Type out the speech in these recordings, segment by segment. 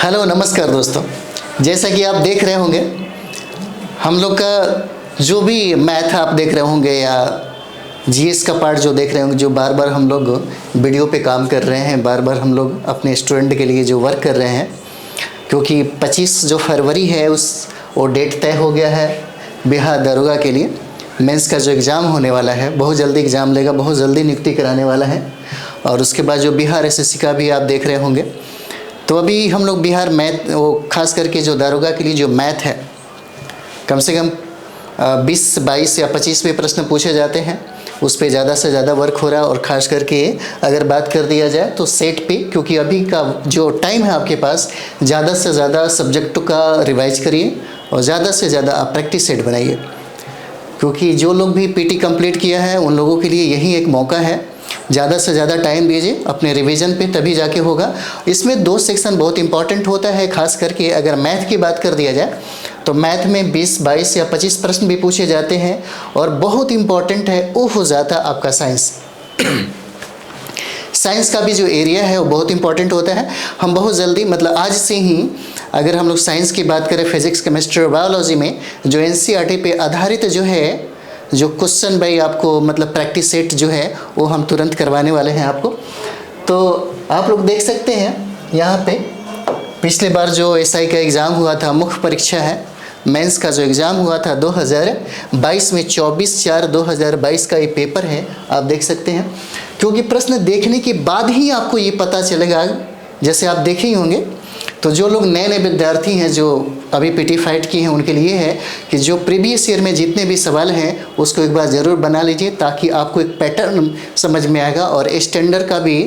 Hello नमस्कार दोस्तों, जैसा कि आप देख रहे होंगे हम लोग का जो भी मैथ आप देख रहे होंगे या जीएस का पार्ट जो देख रहे होंगे, जो बार बार हम लोग वीडियो पे काम कर रहे हैं, बार बार हम लोग अपने स्टूडेंट के लिए जो वर्क कर रहे हैं, क्योंकि 25 जो फरवरी है वो डेट तय हो गया है बिहार दरोगा के लिए। मेंस का जो एग्ज़ाम होने वाला है, बहुत जल्दी एग्ज़ाम लेगा, बहुत जल्दी नियुक्ति कराने वाला है। और उसके बाद जो बिहार एसएससी का भी आप देख रहे होंगे। तो अभी हम लोग बिहार मैथ, वो खास करके जो दारोगा के लिए जो मैथ है, कम से कम 20, 22 या 25 पे प्रश्न पूछे जाते हैं, उस पे ज़्यादा से ज़्यादा वर्क हो रहा है। और ख़ास करके अगर बात कर दिया जाए तो सेट पे, क्योंकि अभी का जो टाइम है आपके पास, ज़्यादा से ज़्यादा सब्जेक्टों का रिवाइज करिए और ज़्यादा से ज़्यादा आप प्रैक्टिस सेट बनाइए, क्योंकि जो लोग भी पीटी कंप्लीट किया है उन लोगों के लिए यही एक मौका है। ज़्यादा से ज़्यादा टाइम दीजिए अपने रिवीजन पे, तभी जाके होगा। इसमें 2 सेक्शन बहुत इंपॉर्टेंट होता है, खास करके अगर मैथ की बात कर दिया जाए तो मैथ में 20, 22 या 25 प्रश्न भी पूछे जाते हैं। और बहुत इंपॉर्टेंट है वो हो जाता है आपका साइंस। साइंस का भी जो एरिया है वो बहुत इंपॉर्टेंट होता है। हम बहुत जल्दी, मतलब आज से ही अगर हम लोग साइंस की बात करें, फिजिक्स, केमिस्ट्री और बायोलॉजी में जो एनसीईआरटी पे आधारित जो क्वेश्चन भाई आपको, मतलब प्रैक्टिस सेट जो है वो हम तुरंत करवाने वाले हैं आपको। तो आप लोग देख सकते हैं यहाँ पे पिछले बार जो एसआई का एग्ज़ाम हुआ था, मुख्य परीक्षा है, मेंस का जो एग्ज़ाम हुआ था 2022 में, 24/4/2022 का ये पेपर है, आप देख सकते हैं। क्योंकि प्रश्न देखने के बाद ही आपको ये पता चलेगा, जैसे आप देखे ही होंगे। तो जो लोग नए नए विद्यार्थी हैं जो अभी पीटी फाइट किए हैं, उनके लिए है कि जो प्रीवियस ईयर में जितने भी सवाल हैं उसको एक बार ज़रूर बना लीजिए, ताकि आपको एक पैटर्न समझ में आएगा। और स्टैंडर्ड का भी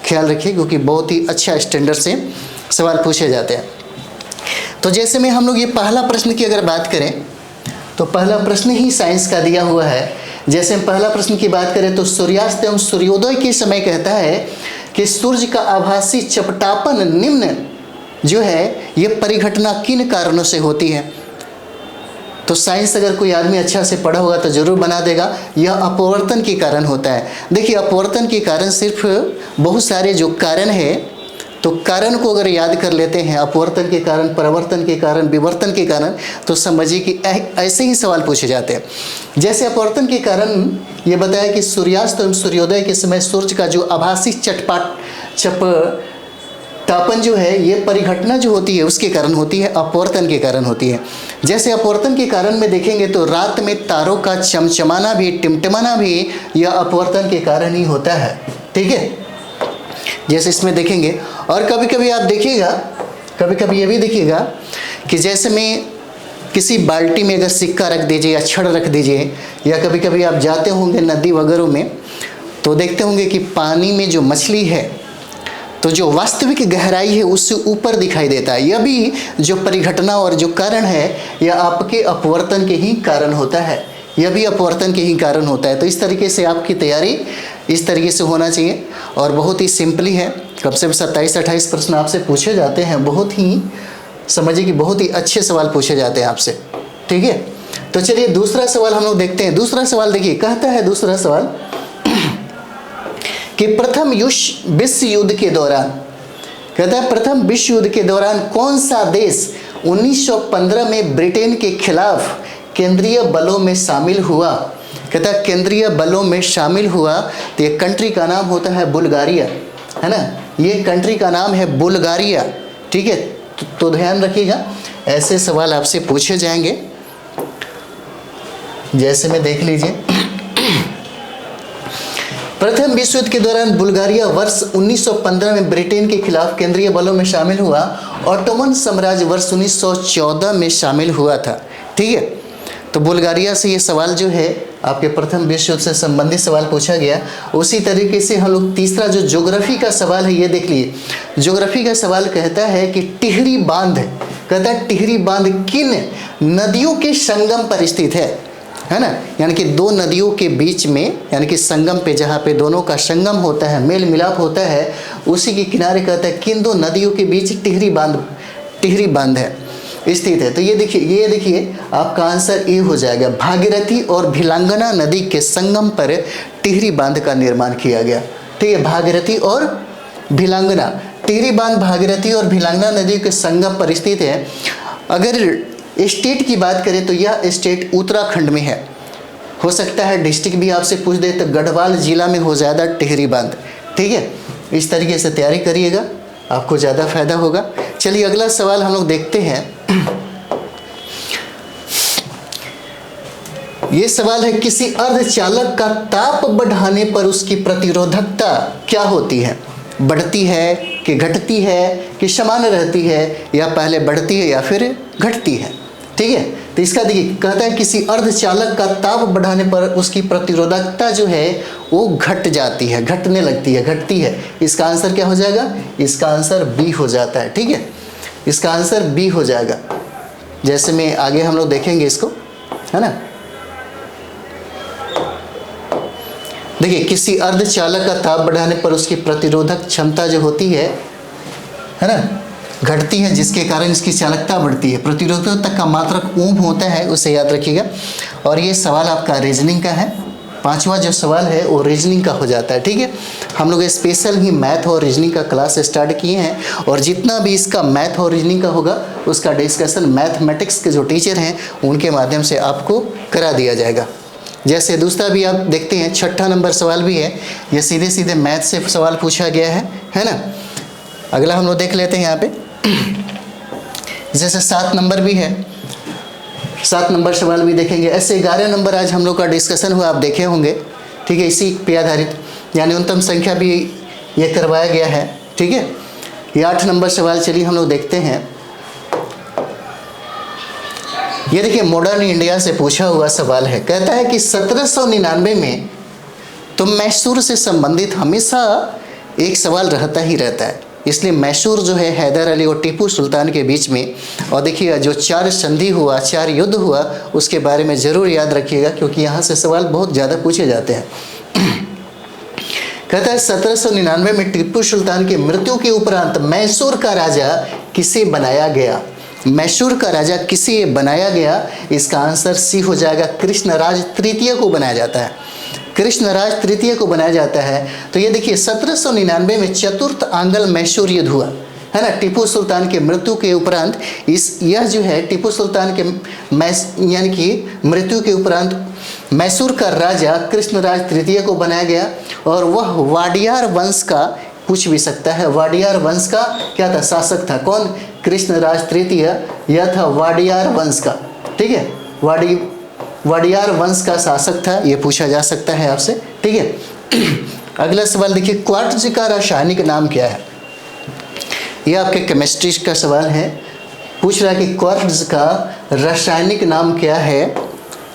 ख्याल रखिए, क्योंकि बहुत ही अच्छा स्टैंडर्ड से सवाल पूछे जाते हैं। तो जैसे में हम लोग ये पहला प्रश्न की अगर बात करें तो पहला प्रश्न ही साइंस का दिया हुआ है। जैसे हम पहला प्रश्न की बात करें तो सूर्यास्त एवं सूर्योदय के समय कहता है कि सूर्य का आभासी चपटापन निम्न जो है ये परिघटना किन कारणों से होती है। तो साइंस अगर कोई आदमी अच्छा से पढ़ा होगा तो जरूर बना देगा। यह अपवर्तन के कारण होता है। देखिए, अपवर्तन के कारण सिर्फ बहुत सारे जो कारण है, तो कारण को अगर याद कर लेते हैं, अपवर्तन के कारण, परावर्तन के कारण, विवर्तन के कारण, तो समझिए कि ऐसे ही सवाल पूछे जाते हैं। जैसे अपवर्तन के कारण ये बताया कि सूर्यास्त एवं सूर्योदय के समय सूर्य का जो आभासी चपटापन जो है, ये परिघटना जो होती है उसके कारण होती है, अपवर्तन के कारण होती है। जैसे अपवर्तन के कारण में देखेंगे तो रात में तारों का चमचमाना भी, टिमटिमाना भी, यह अपवर्तन के कारण ही होता है। ठीक है, जैसे इसमें देखेंगे। और कभी कभी आप देखिएगा, कभी कभी ये भी देखिएगा कि जैसे में किसी बाल्टी में अगर सिक्का रख दीजिए या छड़ रख दीजिए, या कभी कभी आप जाते होंगे नदी वगैरह में तो देखते होंगे कि पानी में जो मछली है तो जो वास्तविक गहराई है उससे ऊपर दिखाई देता है। यह भी जो परिघटना और जो कारण है यह आपके अपवर्तन के ही कारण होता है, यह भी अपवर्तन के ही कारण होता है। तो इस तरीके से आपकी तैयारी इस तरीके से होना चाहिए। और बहुत ही सिंपली है, कम से कम 27-28 प्रश्न आपसे पूछे जाते हैं। बहुत ही समझिए कि बहुत ही अच्छे सवाल पूछे जाते हैं आपसे। ठीक है, तो चलिए दूसरा सवाल हम लोग देखते हैं। दूसरा सवाल देखिए, कहता है दूसरा सवाल कि प्रथम विश्व युद्ध के दौरान, कहता है प्रथम विश्व युद्ध के दौरान कौन सा देश 1915 में ब्रिटेन के खिलाफ केंद्रीय बलों में शामिल हुआ। कहता है केंद्रीय बलों में शामिल हुआ, तो ये कंट्री का नाम होता है बुल्गारिया, है ना। ये कंट्री का नाम है बुल्गारिया। ठीक है, तो ध्यान रखिएगा, ऐसे सवाल आपसे पूछे जाएंगे। जैसे में देख लीजिए, प्रथम विश्व युद्ध के दौरान बुल्गारिया वर्ष 1915 में ब्रिटेन के खिलाफ केंद्रीय बलों में शामिल हुआ। ऑटोमन साम्राज्य वर्ष 1914 में शामिल हुआ था। ठीक है, तो बुल्गारिया से ये सवाल जो है आपके प्रथम विश्व युद्ध से संबंधित सवाल पूछा गया। उसी तरीके से हम लोग तीसरा जो ज्योग्राफी का सवाल है ये देख लिए। ज्योग्राफी का सवाल कहता है कि टिहरी बांध, कहता है टिहरी बांध किन नदियों के संगम पर स्थित है ना। यानी कि दो नदियों के बीच में, यानी कि संगम पे, जहाँ पे दोनों का संगम होता है, मेल मिलाप होता है, उसी के किनारे कहता है किन 2 नदियों के बीच टिहरी बांध है स्थित है। तो ये देखिए आपका आंसर ए हो जाएगा। भागीरथी और भिलांगना नदी के संगम पर टिहरी बांध का निर्माण किया गया। ठीक है, भागीरथी और भिलांगना टिहरी बांध भागीरथी और भिलांगना नदी के संगम पर स्थित है। अगर स्टेट की बात करें तो यह स्टेट उत्तराखंड में है। हो सकता है डिस्ट्रिक्ट भी आपसे पूछ दे तो गढ़वाल जिला में हो जाएगा टिहरी बांध। ठीक है, इस तरीके से तैयारी करिएगा, आपको ज़्यादा फायदा होगा। चलिए अगला सवाल हम लोग देखते हैं। ये सवाल है, किसी अर्धचालक का ताप बढ़ाने पर उसकी प्रतिरोधकता क्या होती है? बढ़ती है कि घटती है कि समान रहती है, या पहले बढ़ती है या फिर घटती है? ठीक है, तो इसका देखिए कहता है किसी अर्धचालक का ताप बढ़ाने पर उसकी प्रतिरोधकता जो है वो घट जाती है, घटने लगती है, घटती है। इसका आंसर क्या हो जाएगा? इसका आंसर बी हो जाता है। ठीक है, इसका आंसर बी हो जाएगा। जैसे में आगे हम लोग देखेंगे इसको, है ना। देखिए किसी अर्धचालक का ताप बढ़ाने पर उसकी प्रतिरोधक क्षमता जो होती है ना, घटती है, जिसके कारण इसकी चालकता बढ़ती है। प्रतिरोधकता का मात्रक ओम होता है, उसे याद रखिएगा। और ये सवाल आपका रीजनिंग का है। पांचवा जो सवाल है वो रीजनिंग का हो जाता है। ठीक है, हम लोग स्पेशल ही मैथ और रीजनिंग का क्लास स्टार्ट किए हैं, और जितना भी इसका मैथ और रीजनिंग का होगा उसका डिस्कशन मैथमेटिक्स के जो टीचर हैं उनके माध्यम से आपको करा दिया जाएगा। जैसे दूसरा भी आप देखते हैं, छठा नंबर सवाल भी है, ये सीधे सीधे मैथ से सवाल पूछा गया है ना। अगला हम लोग देख लेते हैं यहाँ पे। जैसे 7 नंबर भी है, 7 नंबर सवाल भी देखेंगे। ऐसे 11 नंबर आज हम लोग का डिस्कशन हुआ, आप देखे होंगे। ठीक है, इसी पे आधारित यानी न्यूनतम संख्या भी ये करवाया गया है। ठीक है, ये 8 नंबर सवाल चलिए हम लोग देखते हैं। ये देखिए मॉडर्न इंडिया से पूछा हुआ सवाल है। कहता है कि 1799 में तो मैसूर से संबंधित हमेशा एक सवाल रहता ही रहता है। इसलिए मैसूर जो है हैदर अली और टीपू सुल्तान के बीच में, और देखिए जो 4 संधि हुआ, 4 युद्ध हुआ, उसके बारे में ज़रूर याद रखिएगा, क्योंकि यहाँ से सवाल बहुत ज़्यादा पूछे जाते हैं। कहता है 1799 में टीपू सुल्तान की मृत्यु के उपरांत मैसूर का राजा किसे बनाया गया? मैसूर का राजा किसे बनाया गया? इसका आंसर सी हो जाएगा, कृष्णराज तृतीय को बनाया जाता है। कृष्णराज तृतीय को बनाया जाता है। तो ये देखिए 1799 में चतुर्थ आंग्ल मैसूर युद्ध हुआ, है ना। टीपू सुल्तान के मृत्यु के उपरांत यह जो है टीपू सुल्तान के यानी कि मृत्यु के उपरांत मैसूर का राजा कृष्णराज तृतीय को बनाया गया, और वह वाडियार वंश का, पूछ भी सकता है, वाडियार वंश का क्या था? शासक था। कौन? कृष्णराज तृतीय, यह था वाडियार वंश का। ठीक है, वाडियार वंश का शासक था, ये पूछा जा सकता है आपसे। ठीक है, अगला सवाल देखिए, क्वार्ट्ज का रासायनिक नाम क्या है? ये आपके केमिस्ट्री का सवाल है। पूछ रहा है कि क्वार्ट्ज का रासायनिक नाम क्या है।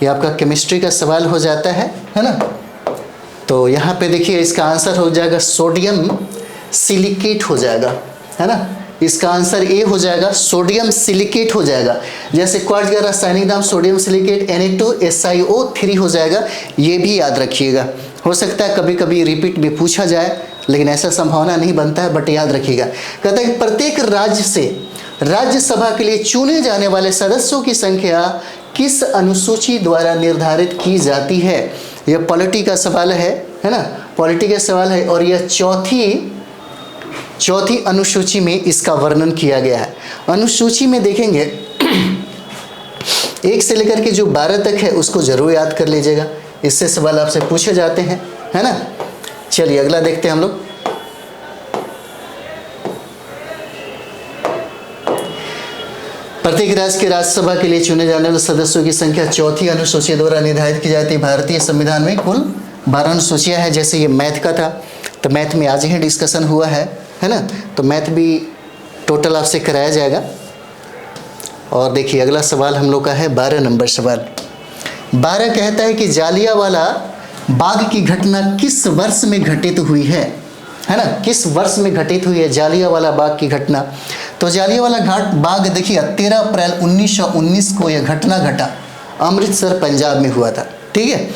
ये आपका केमिस्ट्री का सवाल हो जाता है ना। तो यहाँ पे देखिए इसका आंसर हो जाएगा सोडियम सिलिकेट हो जाएगा, है ना। इसका आंसर ए हो जाएगा, सोडियम सिलिकेट हो जाएगा। जैसे क्वार्ट्ज का रासायनिक नाम सोडियम सिलिकेट Na2SiO3 हो जाएगा, ये भी याद रखिएगा। हो सकता है कभी कभी रिपीट भी पूछा जाए, लेकिन ऐसा संभावना नहीं बनता है, बट याद रखिएगा। कहता है कि प्रत्येक राज्य से राज्यसभा के लिए चुने जाने वाले सदस्यों की संख्या किस अनुसूची द्वारा निर्धारित की जाती है? यह पॉलिटी का सवाल है ना, पॉलिटी का सवाल है, और यह चौथी अनुसूची में इसका वर्णन किया गया है। अनुसूची में देखेंगे 1 से लेकर के जो 12 तक है उसको जरूर याद कर लीजिएगा, इससे सवाल आपसे पूछे जाते हैं, है ना। चलिए अगला देखते हैं हम लोग। प्रत्येक राज्य के राज्यसभा के लिए चुने जाने वाले सदस्यों की संख्या चौथी अनुसूची द्वारा निर्धारित की जाती है। भारतीय संविधान में कुल 12 अनुसूचियां हैं। जैसे ये मैथ का था, तो मैथ में आज ही डिस्कशन हुआ है ना, तो मैथ भी टोटल आपसे कराया जाएगा। और देखिए अगला सवाल हम लोग का है 12 नंबर सवाल। 12 कहता है कि जालियांवाला बाग की घटना किस वर्ष में घटित हुई है ना। किस वर्ष में घटित हुई है जालियांवाला बाग की घटना? तो जालियांवाला बाग देखिए 13 अप्रैल 1919 को यह घटना घटा, अमृतसर पंजाब में हुआ था। ठीक है,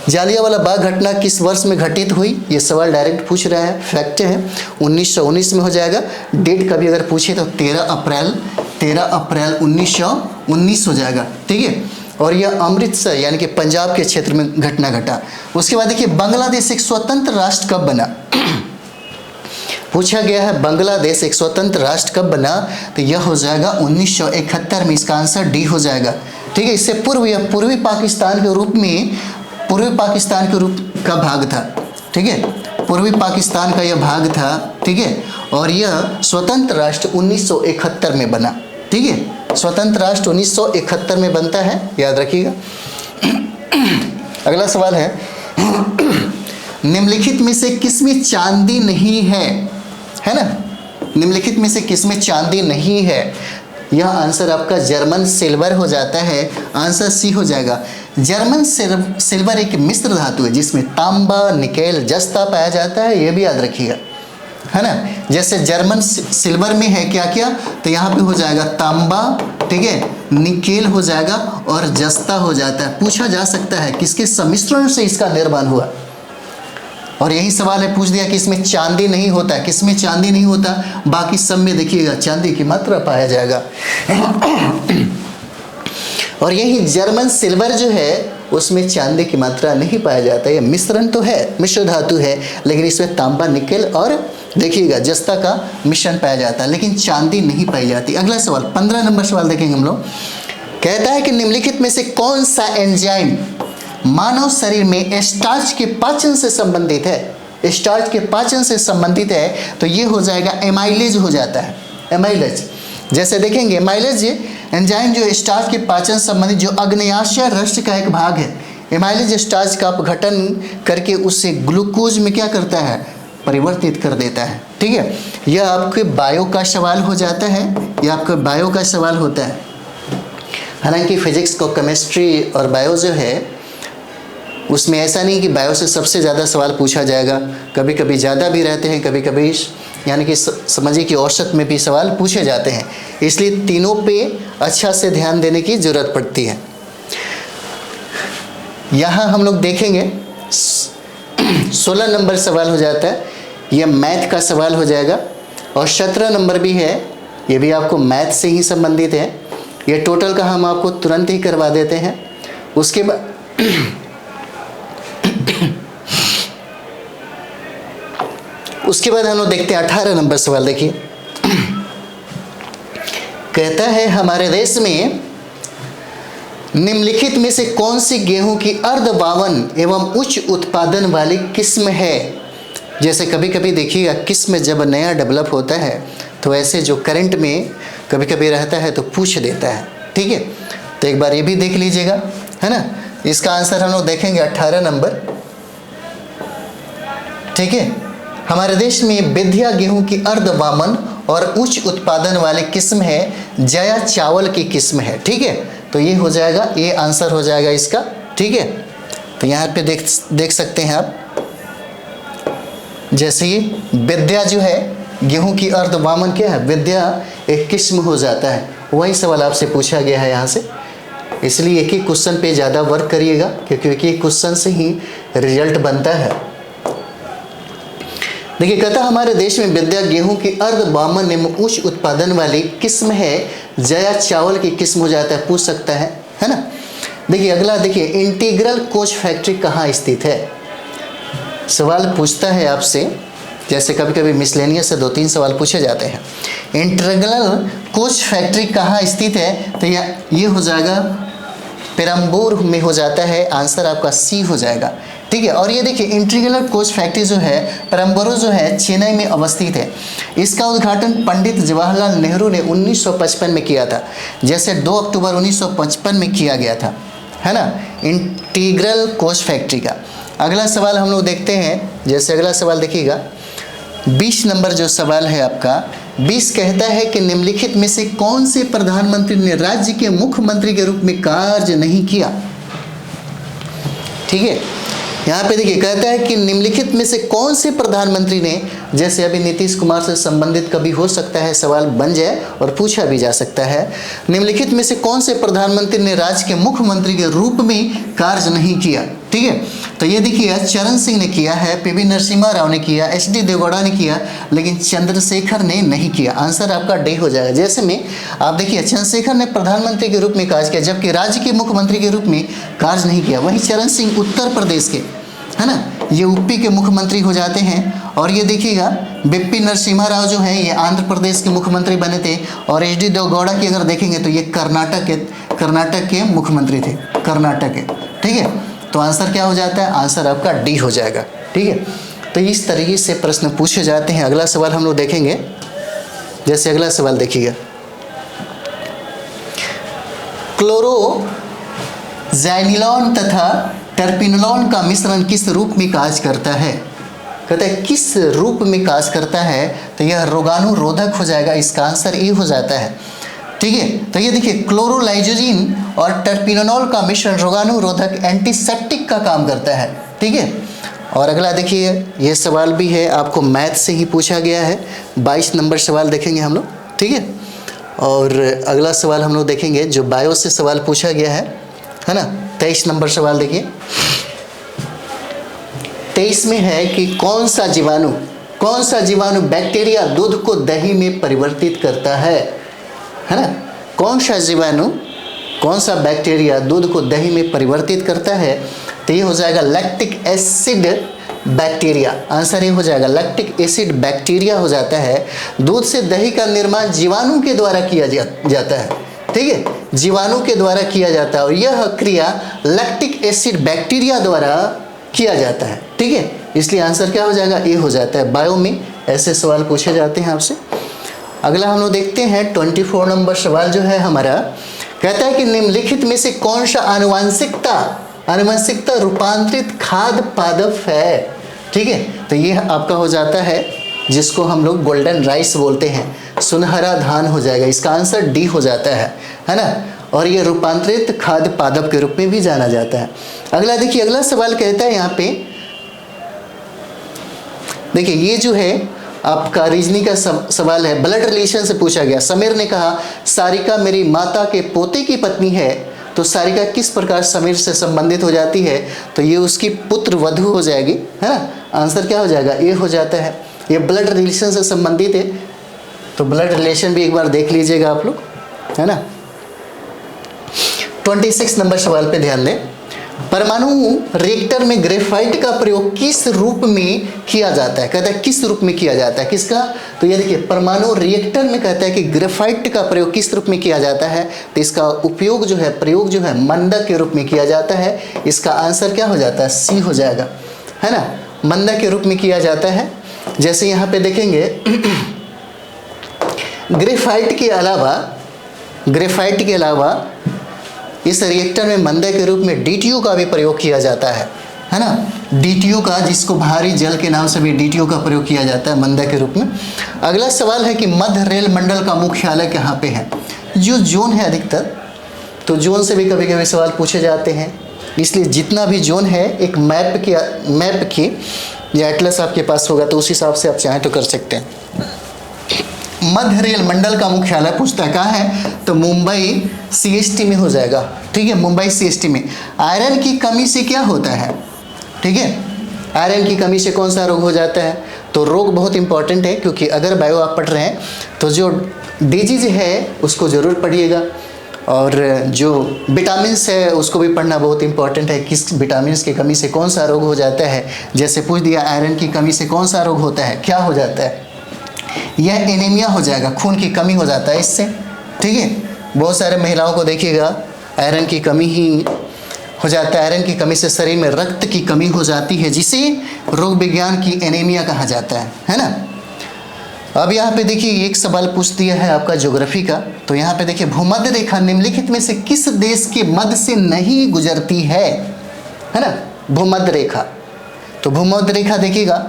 जालियांवाला बाग घटना किस वर्ष में घटित हुई, ये सवाल डायरेक्ट पूछ रहा है, फैक्ट है 1919 में हो जाएगा। डेट कभी अगर पूछे तो 13 अप्रैल 1919 हो जाएगा। ठीक है, और यह अमृतसर यानी कि पंजाब के क्षेत्र में घटना घटा। उसके बाद देखिए बांग्लादेश एक स्वतंत्र राष्ट्र कब बना? पूछा गया है बांग्लादेश एक स्वतंत्र राष्ट्र कब बना, तो यह हो जाएगा 1971 में। इसका आंसर डी हो जाएगा। ठीक है, इससे पूर्व यह पूर्वी पाकिस्तान के रूप का भाग था। ठीक है, पूर्वी पाकिस्तान का यह भाग था। ठीक है, और यह स्वतंत्र राष्ट्र 1971 में बना। ठीक है, स्वतंत्र राष्ट्र 1971 में बनता है, याद रखिएगा। अगला सवाल है, निम्नलिखित में से किसमें चांदी नहीं है ना? निम्नलिखित में से किसमें चांदी नहीं है? यह आंसर आपका जर्मन सिल्वर हो जाता है। आंसर सी हो जाएगा। जर्मन सिल्वर एक मिश्र धातु है जिसमें तांबा, निकेल, जस्ता पाया जाता है, यह भी याद रखिएगा, है ना। जैसे जर्मन सिल्वर में है क्या क्या, तो यहाँ पे हो जाएगा तांबा, ठीक है, निकेल हो जाएगा और जस्ता हो जाता है। पूछा जा सकता है किसके सम्मिश्रण से इसका निर्माण हुआ, और यही सवाल है, पूछ दिया कि इसमें चांदी नहीं होता। किसमें चांदी नहीं होता? बाकी सब में देखिएगा चांदी की मात्रा पाया जाएगा। और यही जर्मन सिल्वर जो है उसमें चांदी की मात्रा नहीं पाया जाता। ये मिश्रण तो है, मिश्र धातु है, लेकिन इसमें तांबा, निकेल और देखिएगा जस्ता का मिश्रण पाया जाता है, लेकिन चांदी नहीं पाई जाती। अगला सवाल 15 नंबर सवाल देखेंगे हम लोग। कहता है कि निम्नलिखित में से कौन सा एंजाइम मानव शरीर में स्टार्च के पाचन से संबंधित है? स्टार्च के पाचन से संबंधित है, तो ये हो जाएगा एमाइलेज हो जाता है। एमाइलेज जैसे देखेंगे, एमाइलेज एंजाइम जो स्टार्च के पाचन संबंधित जो अग्न्याशय रक्त का एक भाग है। एमाइलेज स्टार्च का अपघटन करके उससे ग्लूकोज में क्या करता है? परिवर्तित कर देता है। ठीक है, यह आपके बायो का सवाल हो जाता है, यह आपका बायो का सवाल होता है। हालांकि फिजिक्स को केमिस्ट्री और बायो जो है उसमें ऐसा नहीं कि बायो से सबसे ज़्यादा सवाल पूछा जाएगा, कभी कभी ज़्यादा भी रहते हैं, कभी कभी यानी कि समझिए कि औसत में भी सवाल पूछे जाते हैं। इसलिए तीनों पे अच्छा से ध्यान देने की ज़रूरत पड़ती है। यहाँ हम लोग देखेंगे 16 नंबर सवाल हो जाता है, यह मैथ का सवाल हो जाएगा, और 17 नंबर भी है, ये भी आपको मैथ से ही संबंधित है। ये टोटल का हम आपको तुरंत ही करवा देते हैं। उसके बाद हम लोग देखते हैं 18 नंबर सवाल। देखिए, कहता है हमारे देश में निम्नलिखित में से कौन सी गेहूं की अर्धवावन एवं उच्च उत्पादन वाली किस्म है? जैसे कभी कभी देखिएगा किस्म जब नया डेवलप होता है तो ऐसे जो करंट में कभी कभी रहता है तो पूछ देता है। ठीक है, तो एक बार ये भी देख लीजिएगा, है ना। इसका आंसर हम लोग देखेंगे 18 नंबर। ठीक है, हमारे देश में विंध्या गेहूं की अर्धवामन और उच्च उत्पादन वाली किस्म है, जया चावल की किस्म है। ठीक है, तो ये हो जाएगा, ये आंसर हो जाएगा इसका। ठीक है, तो यहाँ पे देख सकते हैं आप, जैसे ये विंध्या जो है गेहूं की अर्धवामन क्या है? विंध्या एक किस्म हो जाता है। वही सवाल आपसे पूछा गया है यहाँ से, इसलिए एक ही क्वेश्चन पे ज़्यादा वर्क करिएगा, क्योंकि एक ही क्वेश्चन से ही रिजल्ट बनता है। देखिए, कहता हमारे देश में विंध्या गेहूं की अर्धवामन एवं उच्च उत्पादन वाली किस्म है, जया चावल की किस्म हो जाता है, पूछ सकता है ना। देखिए अगला, देखिए इंटीग्रल कोच फैक्ट्री कहाँ स्थित है? सवाल पूछता है आपसे, जैसे कभी कभी मिसलेनियस से 2-3 सवाल पूछे जाते हैं। इंटीग्रल कोच फैक्ट्री कहाँ स्थित है? तो ये हो जाएगा पेरम्बूर में हो जाता है। आंसर आपका सी हो जाएगा। ठीक है, और ये देखिए इंटीग्रल कोच फैक्ट्री जो है पेरम्बूर जो है चेन्नई में अवस्थित है। इसका उद्घाटन पंडित जवाहरलाल नेहरू ने 1955 में किया था, जैसे 2 अक्टूबर 1955 में किया गया था, है ना, इंटीग्रल कोच फैक्ट्री का। अगला सवाल हम लोग देखते हैं, जैसे अगला सवाल देखिएगा 20 नंबर जो सवाल है आपका, 20 कहता है कि निम्नलिखित में से कौन से प्रधानमंत्री ने राज्य के मुख्यमंत्री के रूप में कार्य नहीं किया? ठीक है, यहाँ पे देखिए कहता है कि निम्नलिखित में से कौन से प्रधानमंत्री ने, जैसे अभी नीतीश कुमार से संबंधित कभी हो सकता है सवाल बन जाए और पूछा भी जा सकता है, निम्नलिखित में से कौन से प्रधानमंत्री ने राज्य के मुख्यमंत्री के रूप में कार्य नहीं किया? ठीक है, तो ये देखिए चरण सिंह ने किया है, पीवी नरसिम्हा राव ने किया, एच.डी. देवगौड़ा ने किया, लेकिन चंद्रशेखर ने नहीं किया। आंसर आपका डी हो जाएगा। जैसे में आप देखिए चंद्रशेखर ने प्रधानमंत्री के रूप में कार्य किया, जबकि राज्य के मुख्यमंत्री के रूप में कार्य नहीं किया। वहीं चरण सिंह उत्तर प्रदेश के, है ना, ये यूपी के मुख्यमंत्री हो जाते हैं। और ये देखिएगा बिपिन नरसिम्हा राव जो है ये आंध्र प्रदेश के मुख्यमंत्री बने थे, और एच डी देवगौड़ा की अगर देखेंगे तो ये कर्नाटक के मुख्यमंत्री थे, कर्नाटक के। ठीक है, तो आंसर क्या हो जाता है? आंसर आपका डी हो जाएगा। ठीक है, तो इस तरीके से प्रश्न पूछे जाते हैं। अगला सवाल हम लोग देखेंगे, जैसे अगला सवाल देखिएगा, क्लोरोजैनिलॉन तथा टर्पिनोलॉन का मिश्रण किस रूप में कार्य करता है? कहते हैं किस रूप में कार्य करता है, तो यह रोगाणुरोधक हो जाएगा, इसका आंसर ए हो जाता है। ठीक है, तो ये देखिए क्लोरोलाइजोजिन और टर्पिनोलॉन का मिश्रण रोगाणुरोधक एंटीसेप्टिक का काम करता है। ठीक है, और अगला देखिए, ये सवाल भी है आपको मैथ से ही पूछा गया है, 22 नंबर सवाल देखेंगे हम लोग। ठीक है, और अगला सवाल हम लोग देखेंगे जो बायो से सवाल पूछा गया है ना, 23 नंबर सवाल देखिए। 23 में है कि कौन सा जीवाणु बैक्टीरिया दूध को दही में परिवर्तित करता है ना? कौन सा बैक्टीरिया दूध को दही में परिवर्तित करता है? तो ये हो जाएगा लैक्टिक एसिड बैक्टीरिया। आंसर ये हो जाएगा लैक्टिक एसिड बैक्टीरिया हो जाता है। दूध से दही का निर्माण जीवाणु के द्वारा किया जाता है। ठीक है, जीवाणु के द्वारा किया जाता है, और यह क्रिया लैक्टिक एसिड बैक्टीरिया द्वारा किया जाता है। ठीक है, इसलिए आंसर क्या हो जाएगा? ए हो जाता है। बायो में ऐसे सवाल पूछे जाते हैं आपसे। अगला हम लोग देखते हैं 24 नंबर सवाल जो है हमारा, कहता है कि निम्नलिखित में से कौन सा आनुवंशिकता रूपांतरित खाद्य पदार्थ है? ठीक है, तो ये आपका हो जाता है जिसको हम लोग गोल्डन राइस बोलते हैं, सुनहरा धान हो जाएगा, इसका आंसर डी हो जाता है ना। और ये रूपांतरित खाद्य पदार्थ के रूप में भी जाना जाता है। अगला देखिए, अगला सवाल कहता है यहाँ पे, देखिए ये जो है आपका रीजनिंग का सवाल है, ब्लड रिलेशन से पूछा गया। समीर ने कहा सारिका मेरी माता के पोते की पत्नी है, तो सारिका किस प्रकार समीर से संबंधित हो जाती है? तो ये उसकी पुत्र वधू हो जाएगी, है ना। आंसर क्या हो जाएगा? ए हो जाता है। ये ब्लड रिलेशन से संबंधित है, तो ब्लड रिलेशन भी एक बार देख लीजिएगा आप लोग, है ना। 26 नंबर सवाल पे ध्यान दें, परमाणु रिएक्टर में ग्रेफाइट का प्रयोग किस रूप में किया जाता है? कहता है किस रूप में किया जाता है, किसका? तो ये देखिए परमाणु रिएक्टर में कहता है कि ग्रेफाइट का प्रयोग किस रूप में किया जाता है, तो इसका उपयोग जो है, प्रयोग जो है मंदक के रूप में किया जाता है। इसका आंसर क्या हो जाता है? सी हो जाएगा, है ना, मंदक के रूप में किया जाता है। जैसे यहाँ पे देखेंगे ग्रेफाइट के अलावा इस रिएक्टर में मंदक के रूप में DTO का भी प्रयोग किया जाता है ना। DTO का, जिसको भारी जल के नाम से भी DTO का प्रयोग किया जाता है मंदक के रूप में। अगला सवाल है कि मध्य रेल मंडल का मुख्यालय कहाँ पे है? जो जोन है अधिकतर, तो जोन से भी कभी कभी सवाल पूछे जाते हैं, इसलिए जितना भी जोन है एक मैप की या एटलस आपके पास होगा तो उस हिसाब से आप चाहें तो कर सकते हैं। मध्य रेल मंडल का मुख्यालय पूछता है कहाँ है, तो मुंबई CST में हो जाएगा। ठीक है, मुंबई CST में। आयरन की कमी से क्या होता है? ठीक है, आयरन की कमी से कौन सा रोग हो जाता है? तो रोग बहुत इंपॉर्टेंट है, क्योंकि अगर बायो आप पढ़ रहे हैं तो जो डिजीज है उसको ज़रूर पढ़िएगा, और जो विटामिन्स है उसको भी पढ़ना बहुत इंपॉर्टेंट है। किस विटामिन्स की कमी से कौन सा रोग हो जाता है? जैसे पूछ दिया आयरन की कमी से कौन सा रोग होता है, क्या हो जाता है? यह एनीमिया हो जाएगा, खून की कमी हो जाता है इससे। ठीक है, बहुत सारे महिलाओं को देखिएगा आयरन की कमी ही हो जाता है। आयरन की कमी से शरीर में रक्त की कमी हो जाती है, जिसे रोग विज्ञान की एनीमिया कहा जाता है ना। अब यहाँ पे देखिए एक सवाल पूछ दिया है आपका ज्योग्राफी का, तो यहाँ पे देखिए भूमध्य रेखा निम्नलिखित में से किस देश के मध्य से नहीं गुजरती है ना। भूमध्य रेखा, तो भूमध्य रेखा देखिएगा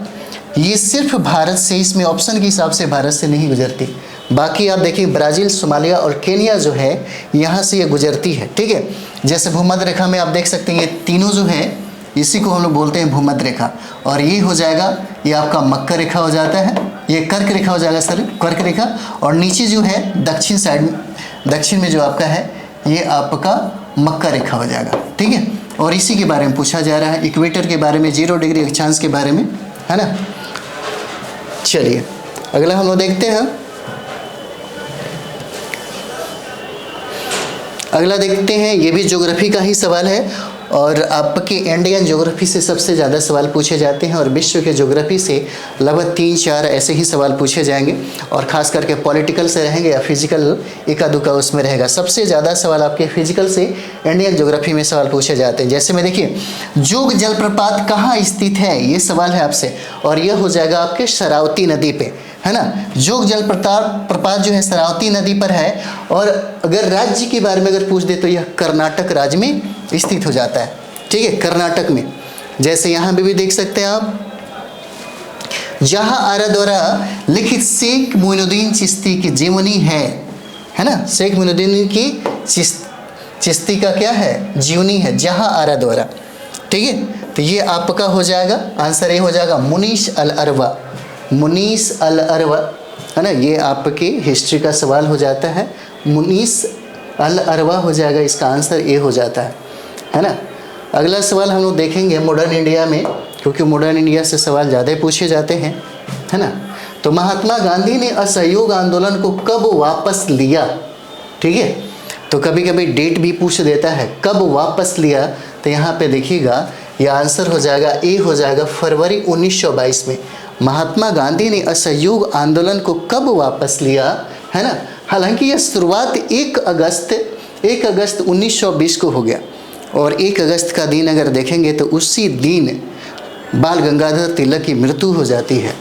ये सिर्फ भारत से, इसमें ऑप्शन के हिसाब से भारत से नहीं गुजरती। बाकी आप देखिए ब्राज़ील, सोमालिया और केनिया जो है यहाँ से ये गुजरती है। ठीक है, जैसे भूमध्य रेखा में आप देख सकते हैं ये तीनों जो है इसी को हम लोग बोलते हैं भूमध्य रेखा। और ये हो जाएगा, ये आपका मकर रेखा हो जाता है, ये कर्क रेखा हो जाएगा सर, कर्क रेखा। और नीचे जो है दक्षिण साइड, दक्षिण में जो आपका है ये आपका मकर रेखा हो जाएगा। ठीक है, और इसी के बारे में पूछा जा रहा है, इक्वेटर के बारे में, 0 डिग्री अक्षांश के बारे में, है ना। चलिए अगला हम लोग देखते हैं, अगला देखते हैं, ये भी ज्योग्राफी का ही सवाल है। और आपके इंडियन ज्योग्राफी से सबसे ज़्यादा सवाल पूछे जाते हैं और विश्व के ज्योग्राफी से लगभग 3-4 ऐसे ही सवाल पूछे जाएंगे और ख़ास करके पॉलिटिकल से रहेंगे या फिजिकल एका दुका उसमें रहेगा। सबसे ज़्यादा सवाल आपके फिजिकल से इंडियन ज्योग्राफी में सवाल पूछे जाते हैं। जैसे में देखिए, जोग जलप्रपात कहाँ स्थित है, ये सवाल है आपसे, और यह हो जाएगा आपके शरावती नदी पे, है ना। जोग जलप्रपात जो है शरावती नदी पर है, और अगर राज्य के बारे में अगर पूछ दे तो यह कर्नाटक राज्य में स्थित हो जाता है, ठीक है, कर्नाटक में। जैसे यहाँ पे भी देख सकते हैं आप, जहाँ आरा द्वारा लिखित शेख मोइनुद्दीन चिश्ती की जीवनी है ना, शेख मोइनुद्दीन की चिश्ती का क्या है, जीवनी है, जहाँ आरा द्वारा, ठीक है। तो ये आपका हो जाएगा आंसर, ये हो जाएगा मुनीश अल अरवा, मुनीस अल अरवा, है ना। ये आपके हिस्ट्री का सवाल हो जाता है, मुनीस अल अरवा हो जाएगा, इसका आंसर ए हो जाता है ना। अगला सवाल हम लोग देखेंगे मॉडर्न इंडिया में, क्योंकि मॉडर्न इंडिया से सवाल ज़्यादा पूछे जाते हैं, है ना। तो महात्मा गांधी ने असहयोग आंदोलन को कब वापस लिया, ठीक है। तो कभी कभी डेट भी पूछ देता है, कब वापस लिया, तो यहाँ पे देखिएगा ये आंसर हो जाएगा ए हो जाएगा, फरवरी 1922 में महात्मा गांधी ने असहयोग आंदोलन को कब वापस लिया, है ना। हालांकि यह शुरुआत 1 अगस्त 1920 को हो गया, और 1 अगस्त का दिन अगर देखेंगे तो उसी दिन बाल गंगाधर तिलक की मृत्यु हो जाती है।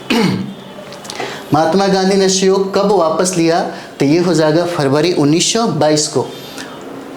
महात्मा गांधी ने असहयोग कब वापस लिया, तो ये हो जाएगा फरवरी 1922 को,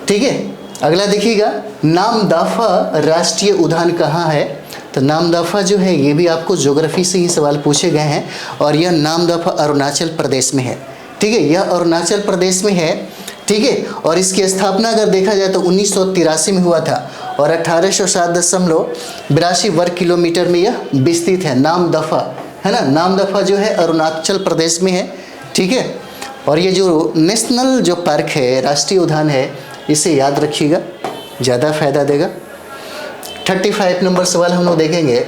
ठीक है। अगला देखिएगा, नामदफा राष्ट्रीय उद्यान कहाँ है, तो नामदफा जो है ये भी आपको ज्योग्राफी से ही सवाल पूछे गए हैं, और यह नामदफा अरुणाचल प्रदेश में है, ठीक है, यह अरुणाचल प्रदेश में है, ठीक है। और इसकी स्थापना अगर देखा जाए तो 1983 में हुआ था, और 1807.82 वर्ग किलोमीटर में यह विस्तृत है, नामदफा, है ना। नामदफा जो है अरुणाचल प्रदेश में है, ठीक है। और ये जो नेशनल जो पार्क है, राष्ट्रीय उद्यान है, इसे याद रखिएगा, ज़्यादा फायदा देगा। 35 नंबर सवाल हम लोग देखेंगे,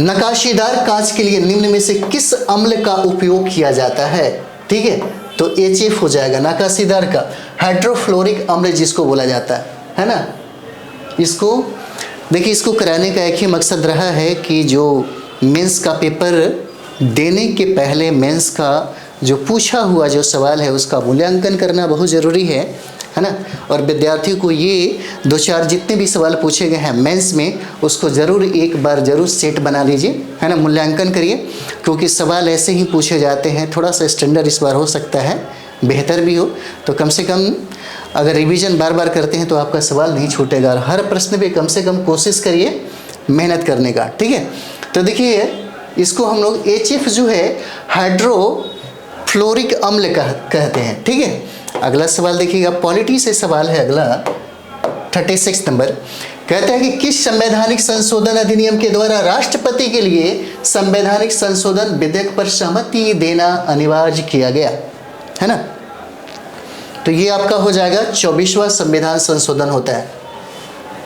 नकाशीदार कांच के लिए निम्न में से किस अम्ल का उपयोग किया जाता है, ठीक है। तो HF हो जाएगा नकाशीदार का, हाइड्रोफ्लोरिक अम्ल जिसको बोला जाता है ना। इसको देखिए, इसको कराने का एक ही मकसद रहा है कि जो मेंस का पेपर देने के पहले मेंस का जो पूछा हुआ जो सवाल है उसका मूल्यांकन करना बहुत ज़रूरी है ना। और विद्यार्थियों को ये 2-4 जितने भी सवाल पूछे गए हैं मेंस में, उसको ज़रूर एक बार ज़रूर सेट बना लीजिए, है ना, मूल्यांकन करिए, क्योंकि सवाल ऐसे ही पूछे जाते हैं। थोड़ा सा स्टैंडर्ड इस बार हो सकता है बेहतर भी हो, तो कम से कम अगर रिवीजन बार बार करते हैं तो आपका सवाल नहीं छूटेगा, और हर प्रश्न पे कम से कम कोशिश करिए मेहनत करने का, ठीक है। तो देखिए, इसको हम लोग HF जो है हाइड्रोफ्लोरिक अम्ल कहते हैं, ठीक है। अगला सवाल देखिएगा, पॉलिटी से सवाल है अगला 36 नंबर, कहता है कि किस संवैधानिक संशोधन अधिनियम के द्वारा राष्ट्रपति के लिए संवैधानिक संशोधन विधेयक पर सहमति देना अनिवार्य किया गया, है ना। तो ये आपका हो जाएगा 24वां संविधान संशोधन होता है,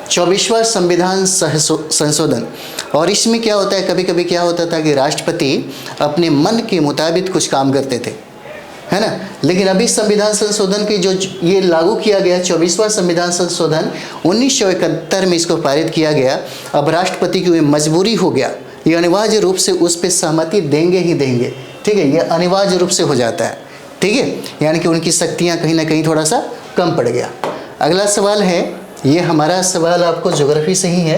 24वां संविधान संशोधन। और इसमें क्या होता है, कभी कभी क्या होता था कि राष्ट्रपति अपने मन के मुताबिक कुछ काम करते थे, है ना। लेकिन अभी संविधान संशोधन की जो ये लागू किया गया 24वां संविधान संशोधन 1971 में इसको पारित किया गया। अब राष्ट्रपति की मजबूरी हो गया, ये अनिवार्य रूप से उस पर सहमति देंगे ही देंगे, ठीक है, ये अनिवार्य रूप से हो जाता है, ठीक है। यानी कि उनकी शक्तियाँ कहीं ना कहीं थोड़ा सा कम पड़ गया। अगला सवाल है, ये हमारा सवाल आपको ज्योग्राफी से ही है,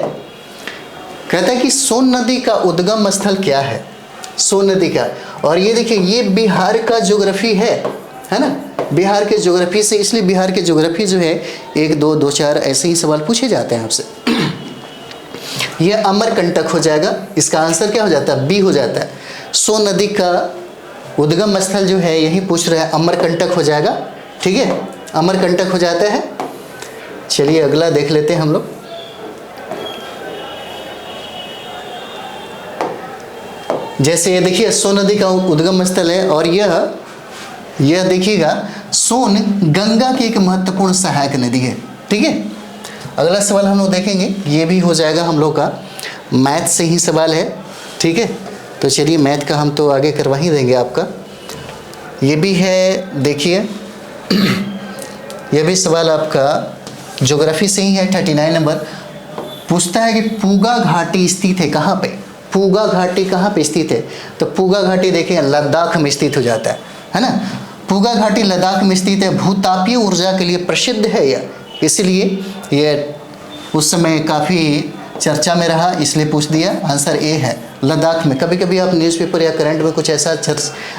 कहता है कि सोन नदी का उद्गम स्थल क्या है, सोन नदी का। और ये देखिए, ये बिहार का ज्योग्राफी है ना, बिहार के ज्योग्राफी से, इसलिए बिहार के ज्योग्राफी जो है 1, 2, 2, 4 ऐसे ही सवाल पूछे जाते हैं आपसे। ये अमरकंटक हो जाएगा, इसका आंसर क्या हो जाता है, बी हो जाता है। सोन नदी का उद्गम स्थल जो है यही पूछ रहा है, अमरकंटक हो जाएगा, ठीक है, अमरकंटक हो जाता है। चलिए अगला देख लेते हैं हम लोग। जैसे ये देखिए, सोन नदी का उद्गम स्थल है, और यह देखिएगा सोन गंगा की एक महत्वपूर्ण सहायक नदी है, ठीक है। अगला सवाल हम लोग देखेंगे, ये भी हो जाएगा हम लोग का मैथ से ही सवाल है, ठीक है। तो चलिए मैथ का हम तो आगे करवा ही देंगे आपका। ये भी है, देखिए, यह भी सवाल आपका ज्योग्राफी से ही है 39 नंबर। पूछता है कि पूगा घाटी स्थित है कहाँ पे, पूगा घाटी कहाँ पे स्थित है, तो पूगा घाटी देखिए लद्दाख में स्थित हो जाता है ना। पूगा घाटी लद्दाख में स्थित है, भूतापीय ऊर्जा के लिए प्रसिद्ध है यह, इसलिए ये उस समय काफ़ी चर्चा में रहा, इसलिए पूछ दिया। आंसर ए है, लद्दाख में। कभी कभी आप न्यूज़पेपर या करंट में कुछ ऐसा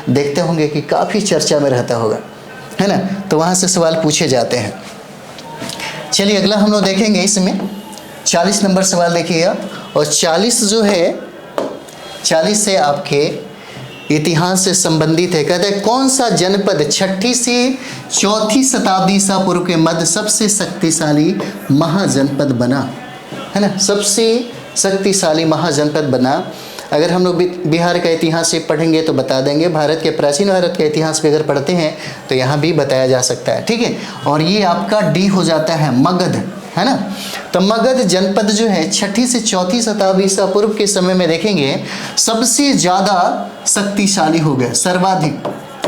देखते होंगे कि काफ़ी चर्चा में रहता होगा, है ना, तो वहाँ से सवाल पूछे जाते हैं। चलिए अगला हम लोग देखेंगे, इसमें 40 नंबर सवाल देखिएगा। और 40 जो है, 40 से आपके इतिहास से संबंधित है। कहते हैं कौन सा जनपद 6ठी से 4थी शताब्दी ईसा पूर्व के मध्य सबसे शक्तिशाली महाजनपद बना, है ना, सबसे शक्तिशाली महाजनपद बना। अगर हम लोग बिहार का इतिहास से पढ़ेंगे तो बता देंगे, भारत के प्राचीन भारत का इतिहास भी अगर पढ़ते हैं तो यहाँ भी बताया जा सकता है, ठीक है। और ये आपका डी हो जाता है मगध, है ना। तो मगध जनपद जो है 6ठी से 4थी शताब्दी ईसा पूर्व के समय में देखेंगे सबसे ज़्यादा शक्तिशाली हो गया,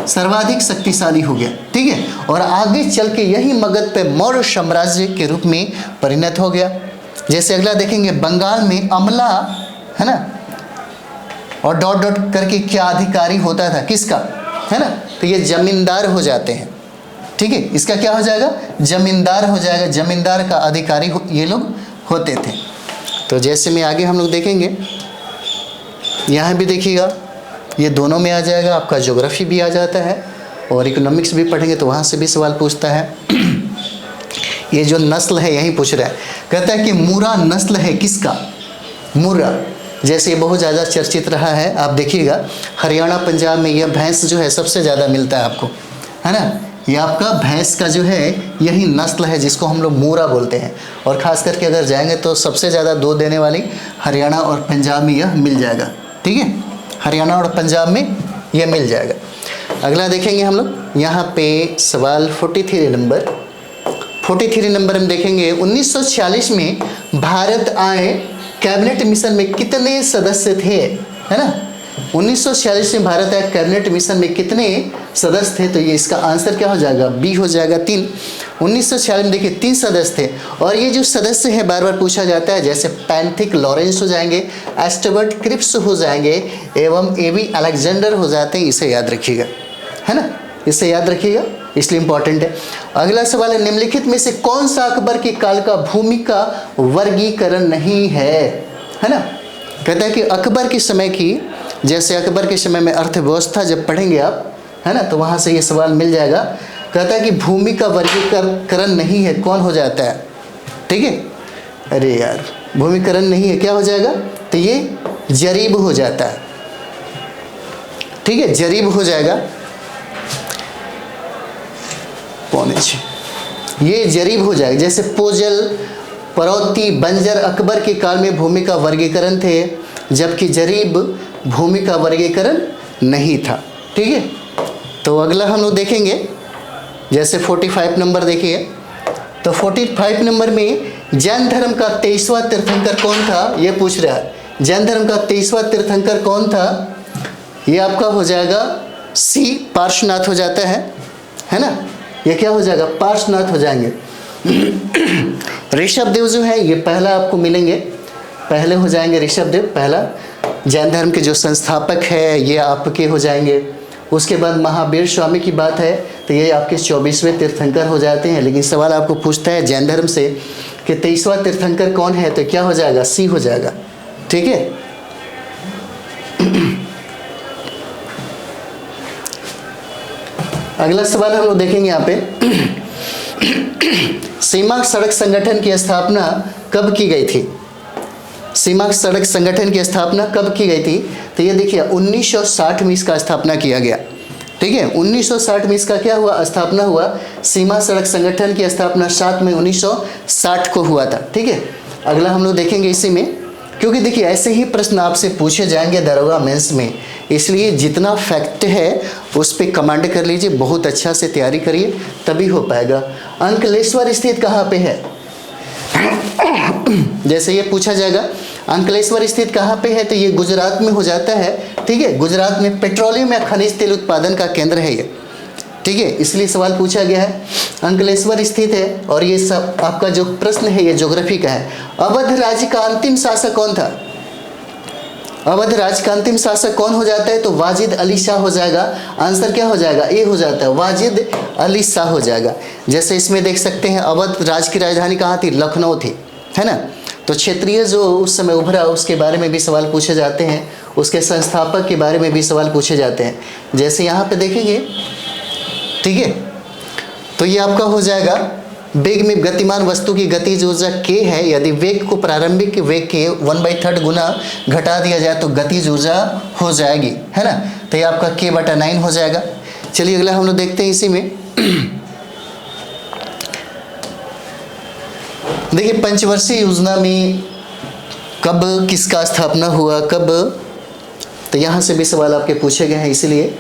सर्वाधिक शक्तिशाली हो गया, ठीक है। और आगे चल के यही मगध पे मौर्य साम्राज्य के रूप में परिणत हो गया। जैसे अगला देखेंगे, बंगाल में अमला, है ना, और डॉट डॉट करके क्या अधिकारी होता था किसका, है ना, तो ये जमींदार हो जाते हैं, ठीक है। इसका क्या हो जाएगा, जमींदार हो जाएगा, जमींदार का अधिकारी ये लोग होते थे। तो जैसे में आगे हम लोग देखेंगे, यहाँ भी देखिएगा ये दोनों में आ जाएगा, आपका ज्योग्राफी भी आ जाता है और इकोनॉमिक्स भी पढ़ेंगे तो वहाँ से भी सवाल पूछता है। ये जो नस्ल है यही पूछ रहा है, कहता है कि मुर्रा नस्ल है किसका, मुर्रा, जैसे बहुत ज़्यादा चर्चित रहा है, आप देखिएगा हरियाणा पंजाब में यह भैंस जो है सबसे ज़्यादा मिलता है आपको, है ना। ये आपका भैंस का जो है यही नस्ल है जिसको हम लोग मुर्रा बोलते हैं। और ख़ास करके अगर जाएंगे तो सबसे ज़्यादा दूध देने वाली हरियाणा और पंजाब में यह मिल जाएगा, ठीक है, हरियाणा और पंजाब में यह मिल जाएगा। अगला देखेंगे हम लोग, यहाँ पे सवाल 43 नंबर हम देखेंगे। 1946 में भारत आए कैबिनेट मिशन में कितने सदस्य थे, है ना। 1946 में भारत आए कैबिनेट मिशन में कितने सदस्य थे, तो ये इसका आंसर क्या हो जाएगा, बी हो जाएगा 3। 1946 में देखिए 3 सदस्य थे। और ये जो सदस्य हैं बार बार पूछा जाता है, जैसे पैंथिक लॉरेंस हो जाएंगे, एस्टबर्ट क्रिप्स हो जाएंगे एवं एवी अलेक्जेंडर हो जाते हैं, इसे याद रखिएगा, है ना, इसे याद रखिएगा, इसलिए इंपॉर्टेंट है। अगला सवाल है, निम्नलिखित में से कौन सा अकबर के काल का भूमि का वर्गीकरण नहीं है ना। कहता है कि अकबर के समय की, जैसे अकबर के समय में अर्थव्यवस्था जब पढ़ेंगे आप, है ना, तो वहाँ से ये सवाल मिल जाएगा। कहता है कि भूमि का वर्गीकरण नहीं है, कौन हो जाता है, ठीक है, अरे यार भूमिकरण नहीं है, क्या हो जाएगा, तो ये जरीब हो जाता है, ठीक है, जरीब हो जाएगा, ये जरीब हो जाएगा। जैसे पोजल, परौती, बंजर अकबर के काल में भूमि का वर्गीकरण थे, जबकि जरीब भूमि का वर्गीकरण नहीं था, ठीक है। तो अगला हम लोग देखेंगे, जैसे 45 नंबर देखिए। तो 45 नंबर में जैन धर्म का 23वां तीर्थंकर कौन था, ये पूछ रहा है। जैन धर्म का 23वां तीर्थंकर कौन था, ये आपका हो जाएगा सी, पार्श्वनाथ हो जाता है ना, ये क्या हो जाएगा, पार्श्वनाथ हो जाएंगे। ऋषभदेव जो है ये पहला आपको मिलेंगे, पहले हो जाएंगे ऋषभदेव, पहला जैन धर्म के जो संस्थापक है ये आपके हो जाएंगे। उसके बाद महावीर स्वामी की बात है तो ये आपके 24वें तीर्थंकर हो जाते हैं। लेकिन सवाल आपको पूछता है जैन धर्म से कि 23वां तीर्थंकर कौन है, तो क्या हो जाएगा, सी हो जाएगा, ठीक है। अगला सवाल हम लोग देखेंगे यहाँ पे, सीमा सड़क संगठन की स्थापना कब की गई थी, सीमा सड़क संगठन की स्थापना कब की गई थी, तो ये देखिए 1960 में इसका स्थापना किया गया, ठीक है। 1960 में इसका क्या हुआ, स्थापना हुआ। सीमा सड़क संगठन की स्थापना 7 मई 1960 को हुआ था, ठीक है। अगला हम लोग देखेंगे इसी में, क्योंकि देखिए ऐसे ही प्रश्न आपसे पूछे जाएंगे दरोगा मेंस में, इसलिए जितना फैक्ट है उस पर कमांड कर लीजिए, बहुत अच्छा से तैयारी करिए तभी हो पाएगा। अंकलेश्वर स्थित कहाँ पे है, जैसे ये पूछा जाएगा अंकलेश्वर स्थित कहाँ पे है, तो ये गुजरात में हो जाता है, ठीक है। गुजरात में पेट्रोलियम या खनिज तेल उत्पादन का केंद्र है ये, ठीक है, इसलिए सवाल पूछा गया है। अंकलेश्वर स्थित है और ये सब आपका जो प्रश्न है ये ज्योग्राफी का है। अवध राज्य का अंतिम शासक कौन था? अवध राज्य का अंतिम शासक कौन हो जाता है? तो वाजिद अली शाह हो जाएगा। आंसर क्या हो जाएगा? ए हो जाता है, वाजिद अली शाह हो जाएगा। जैसे इसमें देख सकते हैं अवध राज्य की राजधानी कहाँ थी? लखनऊ थी, है ना। तो क्षेत्रीय जो उस समय उभरा उसके बारे में भी सवाल पूछे जाते हैं, उसके संस्थापक के बारे में भी सवाल पूछे जाते हैं। जैसे यहाँ पे देखेंगे, ठीक है, तो ये आपका हो जाएगा वेग में गतिमान वस्तु की गतिज ऊर्जा k है। यदि वेग को प्रारंभिक वेग के 1/3 गुना घटा दिया जाए तो गतिज ऊर्जा हो जाएगी, है ना। तो ये आपका k/9 हो जाएगा। चलिए अगला हम लोग देखते हैं इसी में। देखिए पंचवर्षीय योजना में कब किसका स्थापना हुआ, कब, तो यहाँ से भी सवाल आपके पूछे गए हैं। इसलिए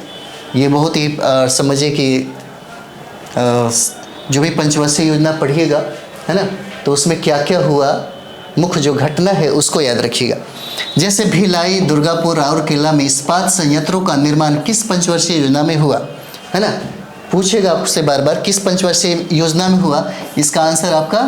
ये बहुत ही समझिए कि जो भी पंचवर्षीय योजना पढ़िएगा, है ना, तो उसमें क्या क्या हुआ, मुख्य जो घटना है उसको याद रखिएगा। जैसे भिलाई, दुर्गापुर, राउरकेला में इस्पात संयंत्रों का निर्माण किस पंचवर्षीय योजना में हुआ, है ना। पूछेगा आपसे बार बार किस पंचवर्षीय योजना में हुआ, इसका आंसर आपका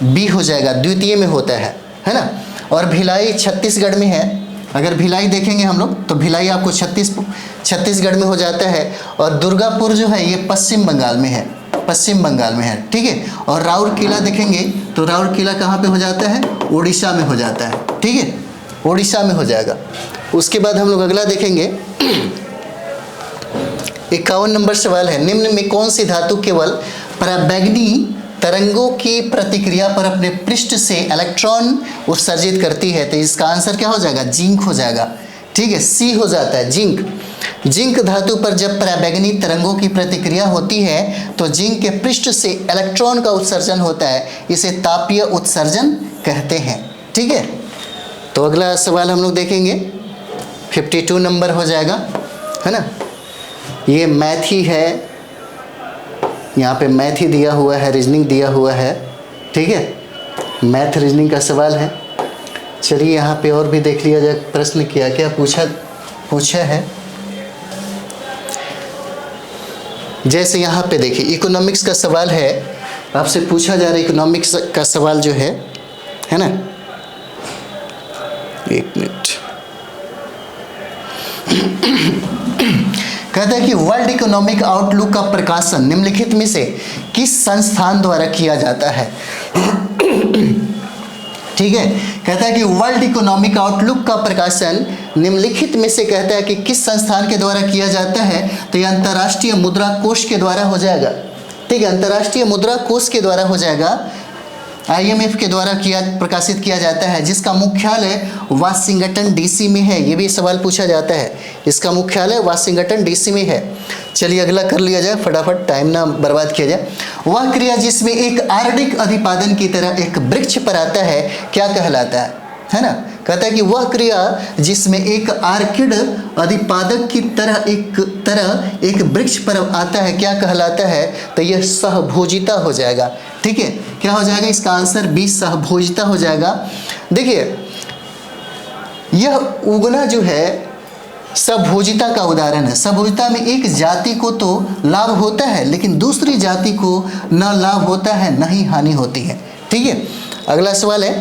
बी हो जाएगा, द्वितीय में होता है ना। और भिलाई छत्तीसगढ़ में है। अगर भिलाई देखेंगे हम लोग तो भिलाई आपको छत्तीसगढ़ में हो जाता है। और दुर्गापुर जो है ये पश्चिम बंगाल में है, पश्चिम बंगाल में है, ठीक है। और राउरकेला देखेंगे तो राउरकेला कहाँ पे हो जाता है? उड़ीसा में हो जाता है, ठीक है, उड़ीसा में हो जाएगा। उसके बाद हम लोग अगला देखेंगे। 51 नंबर सवाल है, निम्न में कौन सी धातु केवल पराबैंगनी तरंगों की प्रतिक्रिया पर अपने पृष्ठ से इलेक्ट्रॉन उत्सर्जित करती है? तो इसका आंसर क्या हो जाएगा? जिंक हो जाएगा, ठीक है, सी हो जाता है, जिंक। जिंक धातु पर जब पराबैंगनी तरंगों की प्रतिक्रिया होती है तो जिंक के पृष्ठ से इलेक्ट्रॉन का उत्सर्जन होता है, इसे तापीय उत्सर्जन कहते हैं, ठीक है। तो अगला सवाल हम लोग देखेंगे, 52 नंबर हो जाएगा, है ना। ये मैथ ही है, यहाँ पे मैथ ही दिया हुआ है, रीजनिंग दिया हुआ है, ठीक है, मैथ रीजनिंग का सवाल है। चलिए यहाँ पे और भी देख लिया जाए प्रश्न क्या क्या पूछा है। जैसे यहाँ पे देखिए इकोनॉमिक्स का सवाल है, आपसे पूछा जा रहा है इकोनॉमिक्स का सवाल जो है ना। एक मिनट, कहता है कि वर्ल्ड इकोनॉमिक आउटलुक का प्रकाशन निम्नलिखित में से किस संस्थान द्वारा किया जाता है? ठीक है, कहता है कि वर्ल्ड इकोनॉमिक आउटलुक का प्रकाशन निम्नलिखित में से कहता है कि किस संस्थान के द्वारा किया जाता है? तो यह अंतर्राष्ट्रीय मुद्रा कोष के द्वारा हो जाएगा, ठीक है, अंतर्राष्ट्रीय मुद्रा कोष के द्वारा हो जाएगा। IMF के द्वारा प्रकाशित किया जाता है, जिसका मुख्यालय वाशिंगटन DC में है। ये भी सवाल पूछा जाता है, इसका मुख्यालय वाशिंगटन DC में है। चलिए अगला कर लिया जाए फटाफट, टाइम ना बर्बाद किया जाए। वह क्रिया जिसमें एक आर्डिक अधिपादन की तरह एक वृक्ष पर आता है क्या कहलाता है ना। कहता है कि वह क्रिया जिसमें एक आर्किड अधिपादक की तरह एक वृक्ष पर आता है क्या कहलाता है? तो यह सहभोजिता हो जाएगा, ठीक है। क्या हो जाएगा? इसका आंसर बी, सहभोजिता हो जाएगा। देखिए यह उगना जो है सहभोजिता का उदाहरण है। सहभोजिता में एक जाति को तो लाभ होता है लेकिन दूसरी जाति को न लाभ होता है न ही हानि होती है, ठीक है। अगला सवाल है,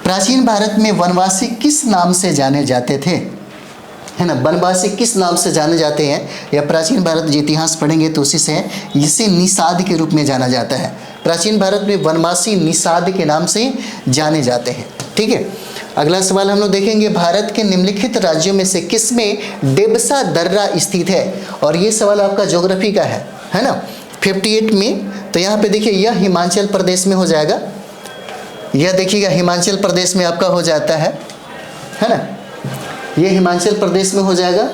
प्राचीन भारत में वनवासी किस नाम से जाने जाते थे? है ना, वनवासी किस नाम से जाने जाते हैं? या प्राचीन भारत जो इतिहास पढ़ेंगे तो उसी से इसे निषाद के रूप में जाना जाता है। प्राचीन भारत में वनवासी निषाद के नाम से जाने जाते हैं, ठीक है। अगला सवाल हम लोग देखेंगे, भारत के निम्नलिखित राज्यों में से किसमें डेबसा दर्रा स्थित है? और ये सवाल आपका ज्योग्राफी का है ना, 58 में। तो यहाँ पे देखिए यह हिमाचल प्रदेश में हो जाएगा, यह देखिएगा हिमाचल प्रदेश में आपका हो जाता है ना, ये हिमाचल प्रदेश में हो जाएगा।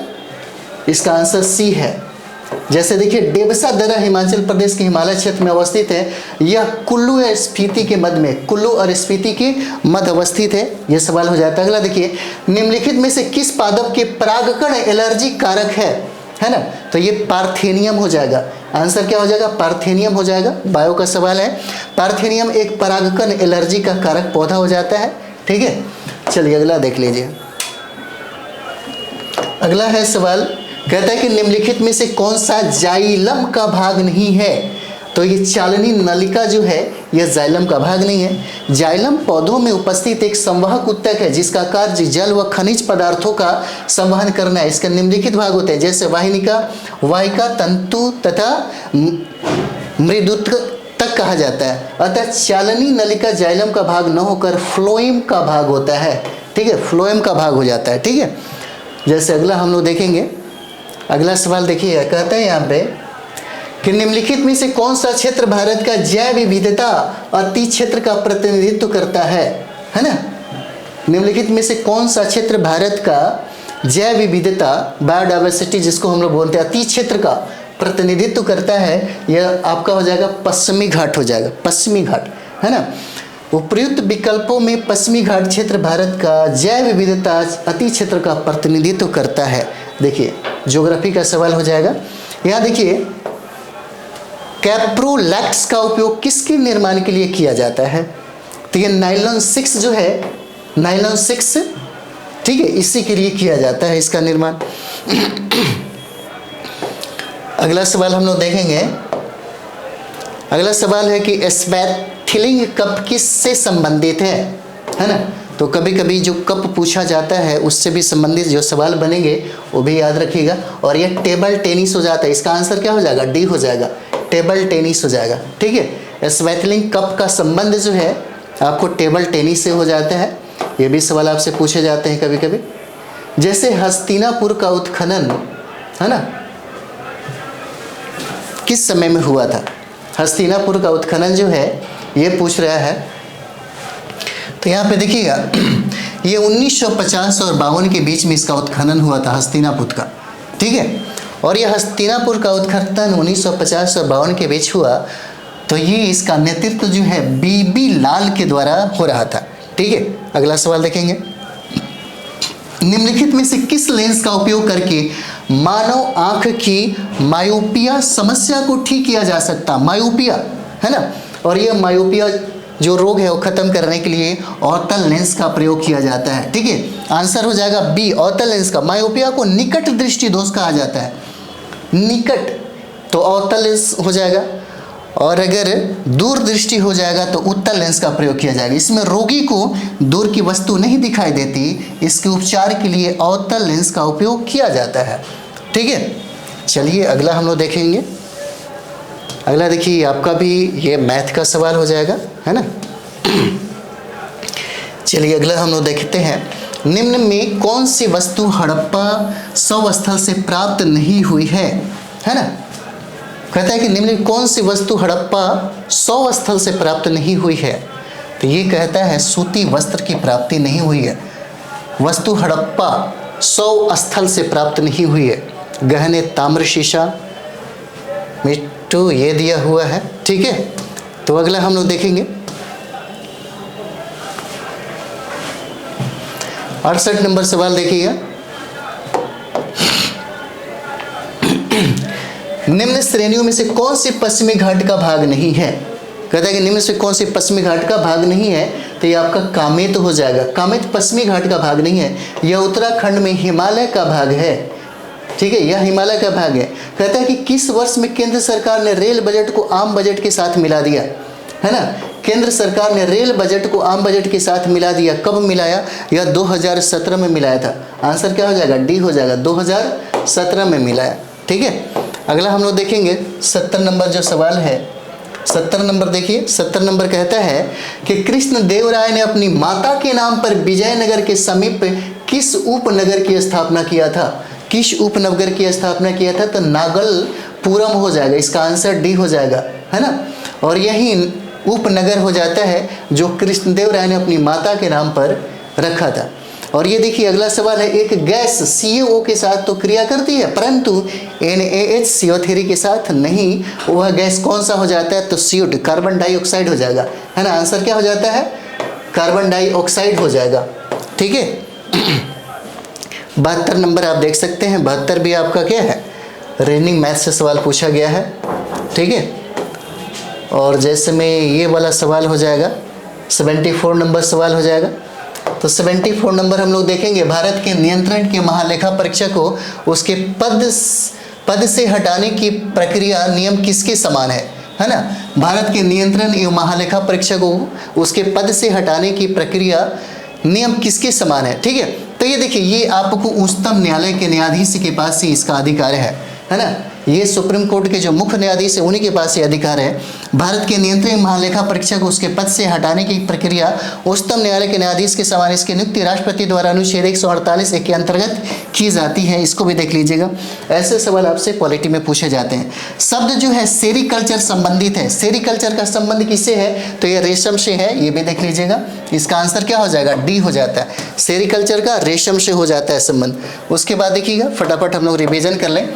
इसका आंसर सी है। जैसे देखिए डेबसा दर्रा हिमाचल प्रदेश के हिमालय क्षेत्र में अवस्थित है। यह कुल्लू और स्पीति के मध्य में, कुल्लू और स्पीति के मध्य अवस्थित है। यह सवाल हो जाता है। अगला देखिए, निम्नलिखित में से किस पादप के परागकण एलर्जी कारक है ना? तो ये पार्थेनियम हो जाएगा। आंसर क्या हो जाएगा? पार्थेनियम हो जाएगा। बायो का सवाल है। पार्थेनियम एक परागकण एलर्जी का कारक पौधा हो जाता है, ठीक है। चलिए अगला देख लीजिए। अगला है सवाल कहता है कि निम्नलिखित में से कौन सा जाइलम का भाग नहीं है। तो ये चालनी नलिका जो है यह जाइलम का भाग नहीं है। जाइलम पौधों में उपस्थित एक संवाहक उत्तक है जिसका कार्य जल व खनिज पदार्थों का संवहन करना है। इसके निम्नलिखित भाग होते हैं जैसे वाहिनिका, वाहिका, तंतु तथा मृदुत्क तक कहा जाता है। अतः चालनी नलिका जाइलम का भाग न होकर फ्लोएम का भाग होता है। ठीक है, फ्लोएम का भाग हो जाता है। ठीक है, जैसे अगला हम लोग देखेंगे, अगला सवाल देखिए, कहता है यहाँ पे कि निम्नलिखित में से कौन सा क्षेत्र भारत का जैव विविधता अति क्षेत्र का प्रतिनिधित्व करता है ना। निम्नलिखित में से कौन सा क्षेत्र भारत का जैव विविधता, बायोडाइवर्सिटी जिसको हम लोग बोलते हैं, अति क्षेत्र का प्रतिनिधित्व करता है। यह आपका हो जाएगा पश्चिमी घाट हो जाएगा, पश्चिमी घाट, है ना। उपयुक्त विकल्पों में पश्चिमी घाट क्षेत्र भारत का जैव विविधता अति क्षेत्र का प्रतिनिधित्व करता है। देखिए ज्योग्राफी का सवाल हो जाएगा। यहाँ देखिए कैप्रोलैक्स का उपयोग किसके निर्माण के लिए किया जाता है। तो ये नायलॉन 6 जो है, नायलॉन 6, ठीक है, इसी के लिए किया जाता है इसका निर्माण। अगला सवाल हम लोग देखेंगे। अगला सवाल है कि स्पैथिलिंग कप किससे संबंधित है ना। तो कभी कभी जो कप पूछा जाता है उससे भी संबंधित जो सवाल बनेंगे वो भी याद रखिएगा। और ये टेबल टेनिस हो जाता है, इसका आंसर क्या हो जाएगा, डी हो जाएगा, टेबल टेनिस हो जाएगा। ठीक है, स्पैथिलिंग कप का संबंध जो है आपको टेबल टेनिस से हो जाता है। ये भी सवाल आपसे पूछे जाते हैं कभी कभी। जैसे हस्तिनापुर का उत्खनन, है ना, किस समय में हुआ था। हस्तिनापुर का उत्खनन जो है ये पूछ रहा है। तो यहाँ पे देखिएगा ये 1950 और 52 के बीच में इसका उत्खनन हुआ था हस्तिनापुर का। ठीक है, और ये हस्तिनापुर का उत्खनन 1950 और 52 के बीच हुआ। तो ये इसका नेतृत्व जो है बीबी लाल के द्वारा हो रहा था। ठीक है, अगला सवाल देखेंगे। निम्नलिखित में से किस लेंस का उपयोग करके मानव आंख की मायोपिया समस्या को ठीक किया जा सकता। मायोपिया, है ना, और यह मायोपिया जो रोग है वो खत्म करने के लिए अवतल लेंस का प्रयोग किया जाता है। ठीक है, आंसर हो जाएगा बी, अवतल लेंस का। मायोपिया को निकट दृष्टि दोष कहा जाता है, निकट तो अवतल लेंस हो जाएगा, और अगर दूर दृष्टि हो जाएगा तो उत्तल लेंस का प्रयोग किया जाएगा। इसमें रोगी को दूर की वस्तु नहीं दिखाई देती, इसके उपचार के लिए अवतल लेंस का उपयोग किया जाता है। ठीक है, चलिए अगला हम लोग देखेंगे। अगला देखिए आपका भी ये मैथ का सवाल हो जाएगा, है ना। चलिए अगला हम लोग देखते हैं। निम्न में कौन सी वस्तु हड़प्पा शव स्थल से प्राप्त नहीं हुई है ना। कहता है कि निम्न में कौन सी वस्तु हड़प्पा शव स्थल से प्राप्त नहीं हुई है। तो ये कहता है सूती वस्त्र की प्राप्ति नहीं हुई है। वस्तु हड़प्पा शव स्थल से प्राप्त नहीं हुई है। गहने, ताम्र, शीशा, मिट्टू ये दिया हुआ है। ठीक है, तो अगला हम लोग देखेंगे 68 नंबर सवाल देखिएगा। निम्न श्रेणियों में से कौन सी पश्चिमी घाट का भाग नहीं है। कहता है कि निम्न से कौन सी पश्चिमी घाट का भाग नहीं है। तो ये आपका कामेत हो जाएगा। कामेत पश्चिमी घाट का भाग नहीं है, यह उत्तराखंड में हिमालय का भाग है। ठीक है, यह हिमालय का भाग है। कहता है कि किस वर्ष में केंद्र सरकार ने रेल बजट को आम बजट के साथ मिला दिया, है ना। केंद्र सरकार ने रेल बजट को आम बजट के साथ मिला दिया। कब मिलाया, यह 2017 में मिलाया था। आंसर क्या हो जाएगा, डी हो जाएगा, 2017 में मिलाया। ठीक है, अगला हम लोग देखेंगे 70 नंबर जो सवाल है। 70 नंबर देखिए। 70 नंबर कहता है कि कृष्ण देव राय ने अपनी माता के नाम पर विजयनगर के समीप किस उपनगर की स्थापना किया था। किस उपनगर की स्थापना किया था, तो नागलपुरम हो जाएगा। इसका आंसर डी हो जाएगा, है ना। और यही उपनगर हो जाता है जो कृष्णदेव राय ने अपनी माता के नाम पर रखा था। और ये देखिए अगला सवाल है, एक गैस CO के साथ तो क्रिया करती है परंतु NaHCO3 के साथ नहीं। वह गैस कौन सा हो जाता है, तो CO2, कार्बन डाइऑक्साइड हो जाएगा, है ना। आंसर क्या हो जाता है, कार्बन डाइऑक्साइड हो जाएगा। ठीक है, 72 नंबर आप देख सकते हैं। 72 भी आपका क्या है, रीजनिंग मैथ से सवाल पूछा गया है। ठीक है, और जैसे में ये वाला सवाल हो जाएगा 74 नंबर सवाल हो जाएगा। तो 74 नंबर हम लोग देखेंगे, भारत के नियंत्रण के महालेखा परीक्षक को उसके पद से हटाने की प्रक्रिया नियम किसके समान है ना। भारत के नियंत्रण एवं महालेखा परीक्षक को उसके पद से हटाने की प्रक्रिया नियम किसके समान है, ठीक है। तो ये देखिए, ये आपको उच्चतम न्यायालय के न्यायाधीश के पास ही इसका अधिकार है ना। ये सुप्रीम कोर्ट के जो मुख्य न्यायाधीश है उन्हीं के पास ये अधिकार है। भारत के नियंत्रण महालेखा परीक्षक को उसके पद से हटाने की प्रक्रिया उच्चतम न्यायालय के न्यायाधीश के समान, इसकी नियुक्ति राष्ट्रपति द्वारा अनुच्छेद 148 के अंतर्गत की जाती है। इसको भी देख लीजिएगा, ऐसे सवाल आपसे पॉलिटी में पूछे जाते हैं। शब्द जो है सेरिकल्चर संबंधित है, सेरिकल्चर का संबंध किससे है, तो ये रेशम से है, ये भी देख लीजिएगा। इसका आंसर क्या हो जाएगा, डी हो जाता है, सेरिकल्चर का रेशम से हो जाता है संबंध। उसके बाद देखिएगा, फटाफट हम लोग रिवीजन कर लें।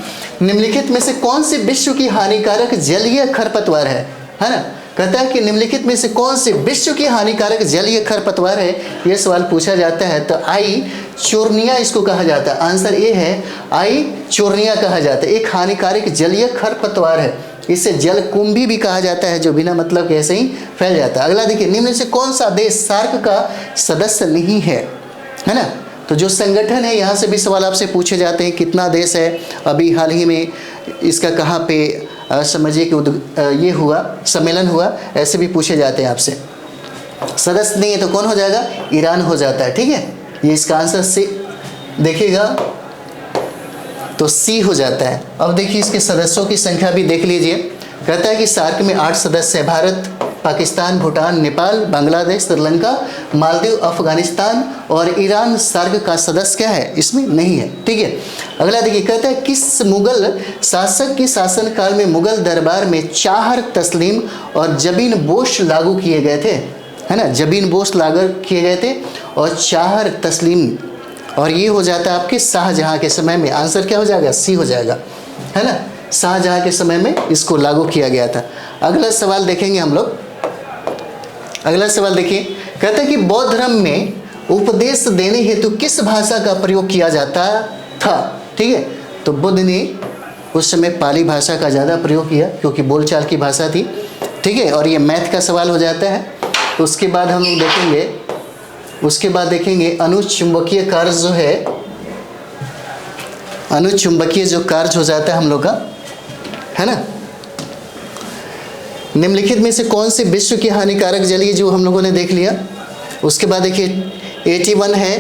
निम्नलिखित में से कौन से विश्व की हानिकारक जलीय खरपतवार है ना। कहता है कि निम्नलिखित में से कौन से विश्व की हानिकारक जलीय खरपतवार है, यह सवाल पूछा जाता है। तो आई चोरनिया इसको कहा जाता है, आंसर ए है, आई चोरनिया कहा जाता है। एक हानिकारक जलीय खरपतवार है, इसे जल कुंभी भी कहा जाता है, जो बिना मतलब के ऐसे ही फैल जाता है। अगला देखिए, निम्न से कौन सा देश सार्क का सदस्य नहीं है ना। तो जो संगठन है, यहाँ से भी सवाल आपसे पूछे जाते हैं, कितना देश है, अभी हाल ही में इसका कहाँ पे समझिए कि ये हुआ, सम्मेलन हुआ, ऐसे भी पूछे जाते हैं आपसे। सदस्य नहीं है तो कौन हो जाएगा, ईरान हो जाता है, ठीक है। ये इसका आंसर सी देखिएगा, तो सी हो जाता है। अब देखिए इसके सदस्यों की संख्या भी देख लीजिए। कहता है कि सार्क में 8 सदस्य है, भारत, पाकिस्तान, भूटान, नेपाल, बांग्लादेश, श्रीलंका, मालदीव, अफगानिस्तान और ईरान सार्क का सदस्य क्या है, इसमें नहीं है, ठीक है। अगला देखिए, कहता है किस मुगल शासक के शासनकाल में मुगल दरबार में चाहर तस्लीम और जबीन बोश लागू किए गए थे, है ना। जबीन बोश लागू किए गए थे और चाहर तस्लीम, और ये हो जाता है आपके शाहजहां के समय में। आंसर क्या हो जाएगा, सी हो जाएगा, है ना। शाहजहां के समय में इसको लागू किया गया था। अगला सवाल देखेंगे हम लोग। अगला सवाल देखिए, कहते हैं कि बौद्ध धर्म में उपदेश देने हेतु किस भाषा का प्रयोग किया जाता था, ठीक है। तो बुद्ध ने उस समय पाली भाषा का ज़्यादा प्रयोग किया, क्योंकि बोलचाल की भाषा थी, ठीक है। और ये मैथ का सवाल हो जाता है। उसके बाद हम लोग देखेंगे, उसके बाद देखेंगे अनुचुंबकीय कार्य जो है, अनुचुंबकीय जो कार्य हो जाता है हम लोग का, है ना। निम्नलिखित में से कौन से विश्व की हानिकारक जलीय, जो हम लोगों ने देख लिया। उसके बाद देखिए 81 है,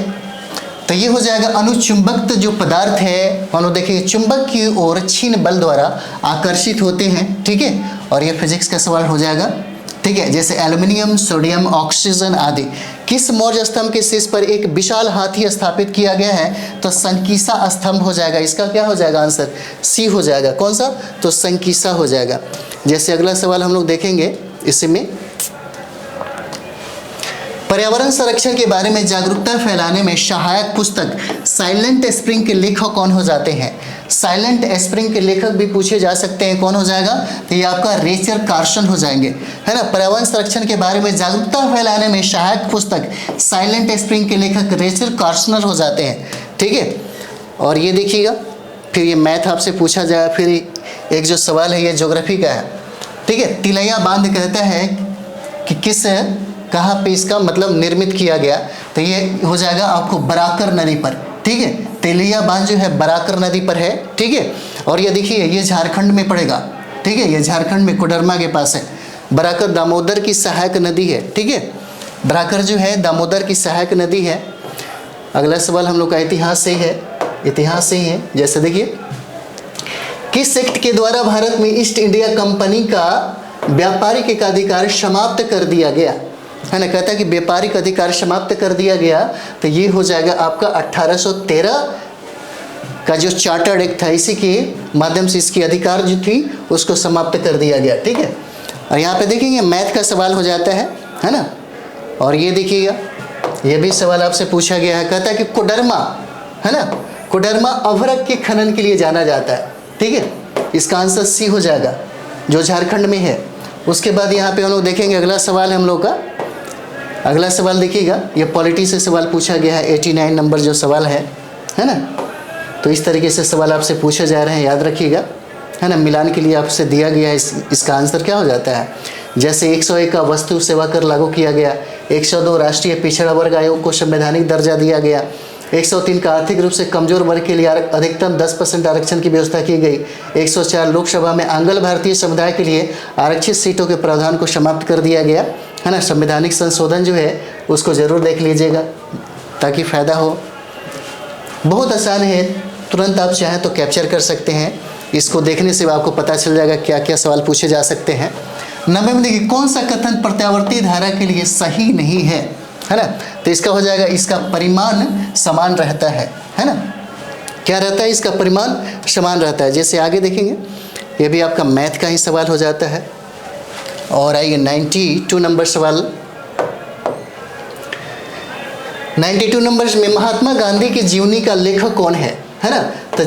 तो ये हो जाएगा अनुचुंबक जो पदार्थ है, मानो देखिए चुंबक की ओर क्षीण बल द्वारा आकर्षित होते हैं, ठीक है। और ये फिजिक्स का सवाल हो जाएगा, ठीक है। जैसे एल्यूमिनियम, सोडियम, ऑक्सीजन आदि। किस मौर्य स्तंभ के शीर्ष पर एक विशाल हाथी स्थापित किया गया है, तो संकीसा स्तंभ हो जाएगा। इसका क्या हो जाएगा, आंसर सी हो जाएगा। कौन सा, तो संकीसा हो जाएगा। जैसे अगला सवाल हम लोग देखेंगे, इसमें पर्यावरण संरक्षण के बारे में जागरूकता फैलाने में सहायक पुस्तक साइलेंट स्प्रिंग के लेखक कौन हो जाते हैं। साइलेंट स्प्रिंग के लेखक भी पूछे जा सकते हैं, कौन हो जाएगा, तो ये आपका रेचर कार्सन हो जाएंगे, है ना। पर्यावरण संरक्षण के बारे में जागरूकता फैलाने में सहायक पुस्तक साइलेंट स्प्रिंग के लेखक रेचर कार्सनर हो जाते हैं, ठीक है। और ये देखिएगा, फिर ये मैथ आपसे पूछा जाए। फिर एक जो सवाल है ये ज्योग्राफी का है, ठीक है। तिलैया बांध कहता है कि किस, कहाँ पे इसका मतलब निर्मित किया गया, तो ये हो जाएगा आपको बराकर नदी पर, ठीक है। तिलैया बांध जो है बराकर नदी पर है, ठीक है। और ये देखिए, ये झारखंड में पड़ेगा, ठीक है। ये झारखंड में कोडरमा के पास है। बराकर दामोदर की सहायक नदी है, ठीक है। बराकर जो है दामोदर की सहायक नदी है। अगला सवाल हम लोग का इतिहास से है, इतिहास से ही है। जैसे देखिए, किस एक्ट के द्वारा भारत में ईस्ट इंडिया कंपनी का व्यापारिक एकाधिकार समाप्त कर दिया गया, है ना। कहता है कि व्यापारिक अधिकार समाप्त कर दिया गया, तो ये हो जाएगा आपका 1813 का जो चार्टर्ड एक्ट था, इसी के माध्यम से इसकी अधिकार जो थी उसको समाप्त कर दिया गया, ठीक है। और यहाँ पे देखेंगे मैथ का सवाल हो जाता है ना। और ये देखिएगा, ये भी सवाल आपसे पूछा गया है। कहता है कि कोडरमा, है ना, कोडरमा अभ्रक के खनन के लिए जाना जाता है, ठीक है। इसका आंसर सी हो जाएगा, जो झारखंड में है। उसके बाद यहाँ पे हम लोग देखेंगे, अगला सवाल है हम लोग का। अगला सवाल देखिएगा, ये पॉलिटी से सवाल पूछा गया है, 89 नंबर जो सवाल है ना। तो इस तरीके से सवाल आपसे पूछे जा रहे हैं, याद रखिएगा, है ना। मिलान के लिए आपसे दिया गया है, इसका आंसर क्या हो जाता है। जैसे 101 का वस्तु सेवा कर लागू किया गया, 102 राष्ट्रीय पिछड़ा वर्ग आयोग को संवैधानिक दर्जा दिया गया। 103 का आर्थिक रूप से कमजोर वर्ग के लिए अधिकतम 10% आरक्षण की व्यवस्था की गई। 104 लोकसभा में आंग्ल भारतीय समुदाय के लिए आरक्षित सीटों के प्रावधान को समाप्त कर दिया गया है ना। संवैधानिक संशोधन जो है उसको ज़रूर देख लीजिएगा ताकि फ़ायदा हो। बहुत आसान है, तुरंत आप चाहें तो कैप्चर कर सकते हैं। इसको देखने से आपको पता चल जाएगा क्या क्या सवाल पूछे जा सकते हैं। 90 में देखिए, कौन सा कथन प्रत्यावर्ती धारा के लिए सही नहीं है ना। तो इसका हो जाएगा, इसका परिमाण समान रहता है ना। क्या रहता है? इसका परिमाण समान रहता है। जैसे आगे देखेंगे, ये भी आपका मैथ का ही सवाल हो जाता है। और आइए 92 नंबर सवाल। 92 नंबर में महात्मा गांधी की जीवनी का लेखक कौन है ना। तो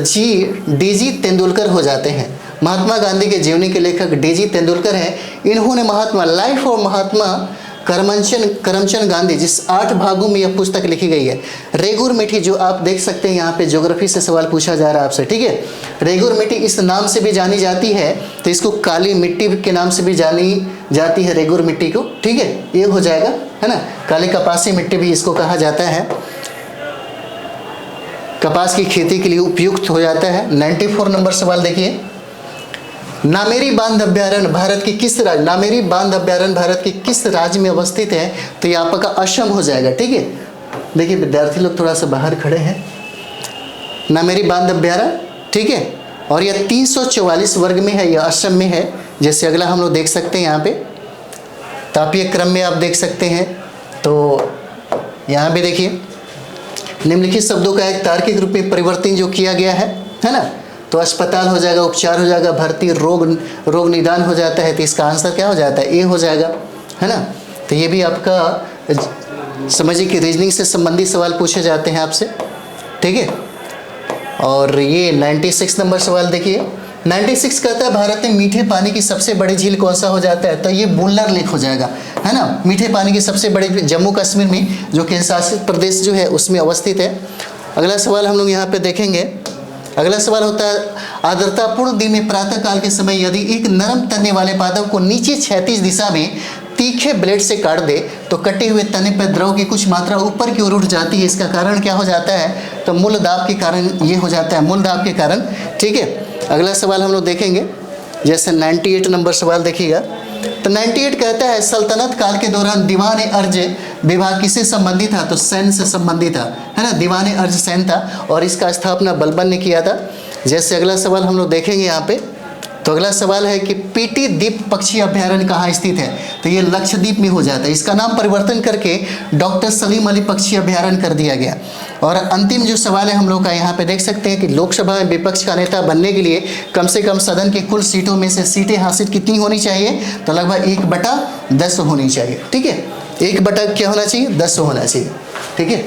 डीजी तेंदुलकर हो जाते हैं। महात्मा गांधी के जीवनी के लेखक डीजी तेंदुलकर हैं। इन्होंने महात्मा लाइफ और महात्मा करमचंद गांधी, जिस 8 भागों में यह पुस्तक लिखी गई है। रेगुर मिट्टी, जो आप देख सकते हैं यहाँ पे ज्योग्राफी से सवाल पूछा जा रहा है आपसे, ठीक है। रेगुर मिट्टी इस नाम से भी जानी जाती है, तो इसको काली मिट्टी के नाम से भी जानी जाती है रेगुर मिट्टी को, ठीक है। ये हो जाएगा है ना। काली कपासी मिट्टी भी इसको कहा जाता है। कपास की खेती के लिए उपयुक्त हो जाता है। 94 नंबर सवाल देखिए, नामेरी बांध अभ्यारण्य भारत के किस राज्य, नामेरी बांध अभ्यारण्य भारत के किस राज्य में अवस्थित है। तो ये आपका असम हो जाएगा, ठीक है। देखिए विद्यार्थी लोग थोड़ा सा बाहर खड़े हैं। नामेरी बांध अभ्यारण्य, ठीक है, और यह 344 वर्ग में है, यह असम में है। जैसे अगला हम लोग देख सकते हैं यहाँ पे तापीय क्रम में आप देख सकते हैं। तो यहाँ पे देखिए, निम्नलिखित शब्दों का एक तार्किक रूप में परिवर्तन जो किया गया है ना। तो अस्पताल हो जाएगा, उपचार हो जाएगा, भर्ती, रोग निदान हो जाता है। तो इसका आंसर क्या हो जाता है? ए हो जाएगा, है ना। तो ये भी आपका समझिए कि रीजनिंग से संबंधित सवाल पूछे जाते हैं आपसे, ठीक है। और ये 96 नंबर सवाल देखिए। 96 कहता है भारत में मीठे पानी की सबसे बड़ी झील कौन सा हो जाता है। तो ये बुल्लर लेक हो जाएगा, है ना। मीठे पानी की सबसे बड़ी जम्मू कश्मीर में, जो केंद्र शासित प्रदेश जो है उसमें अवस्थित है। अगला सवाल हम लोग यहाँ पे देखेंगे। अगला सवाल होता है, आर्द्रतापूर्ण दिन में प्रातः काल के समय यदि एक नरम तने वाले पादप को नीचे क्षैतिज दिशा में तीखे ब्लेड से काट दे तो कटे हुए तने पर द्रव की कुछ मात्रा ऊपर की ओर उठ जाती है। इसका कारण क्या हो जाता है? तो मूल दाब के कारण ये हो जाता है, मूल दाब के कारण, ठीक है। अगला सवाल हम लोग देखेंगे, जैसे 98 नंबर सवाल देखिएगा। तो 98 कहता है, सल्तनत काल के दौरान दीवान अर्ज विभाग किससे संबंधित था। तो सैन्य से संबंधित था, है ना। दीवान अर्ज सैन्य था और इसका स्थापना बलबन ने किया था। जैसे अगला सवाल हम लोग देखेंगे यहाँ पे। तो अगला सवाल है कि पीटी द्वीप पक्षी अभ्यारण्य कहाँ स्थित है। तो ये लक्षद्वीप में हो जाता है। इसका नाम परिवर्तन करके डॉक्टर सलीम अली पक्षी अभ्यारण्य कर दिया गया। और अंतिम जो सवाल है हम लोग का यहाँ पे देख सकते हैं कि लोकसभा में विपक्ष का नेता बनने के लिए कम से कम सदन की कुल सीटों में से सीटें हासिल कितनी होनी चाहिए। तो लगभग 1/10 होनी चाहिए, ठीक है। 1/10 क्या होना चाहिए? 10 होना चाहिए, ठीक है।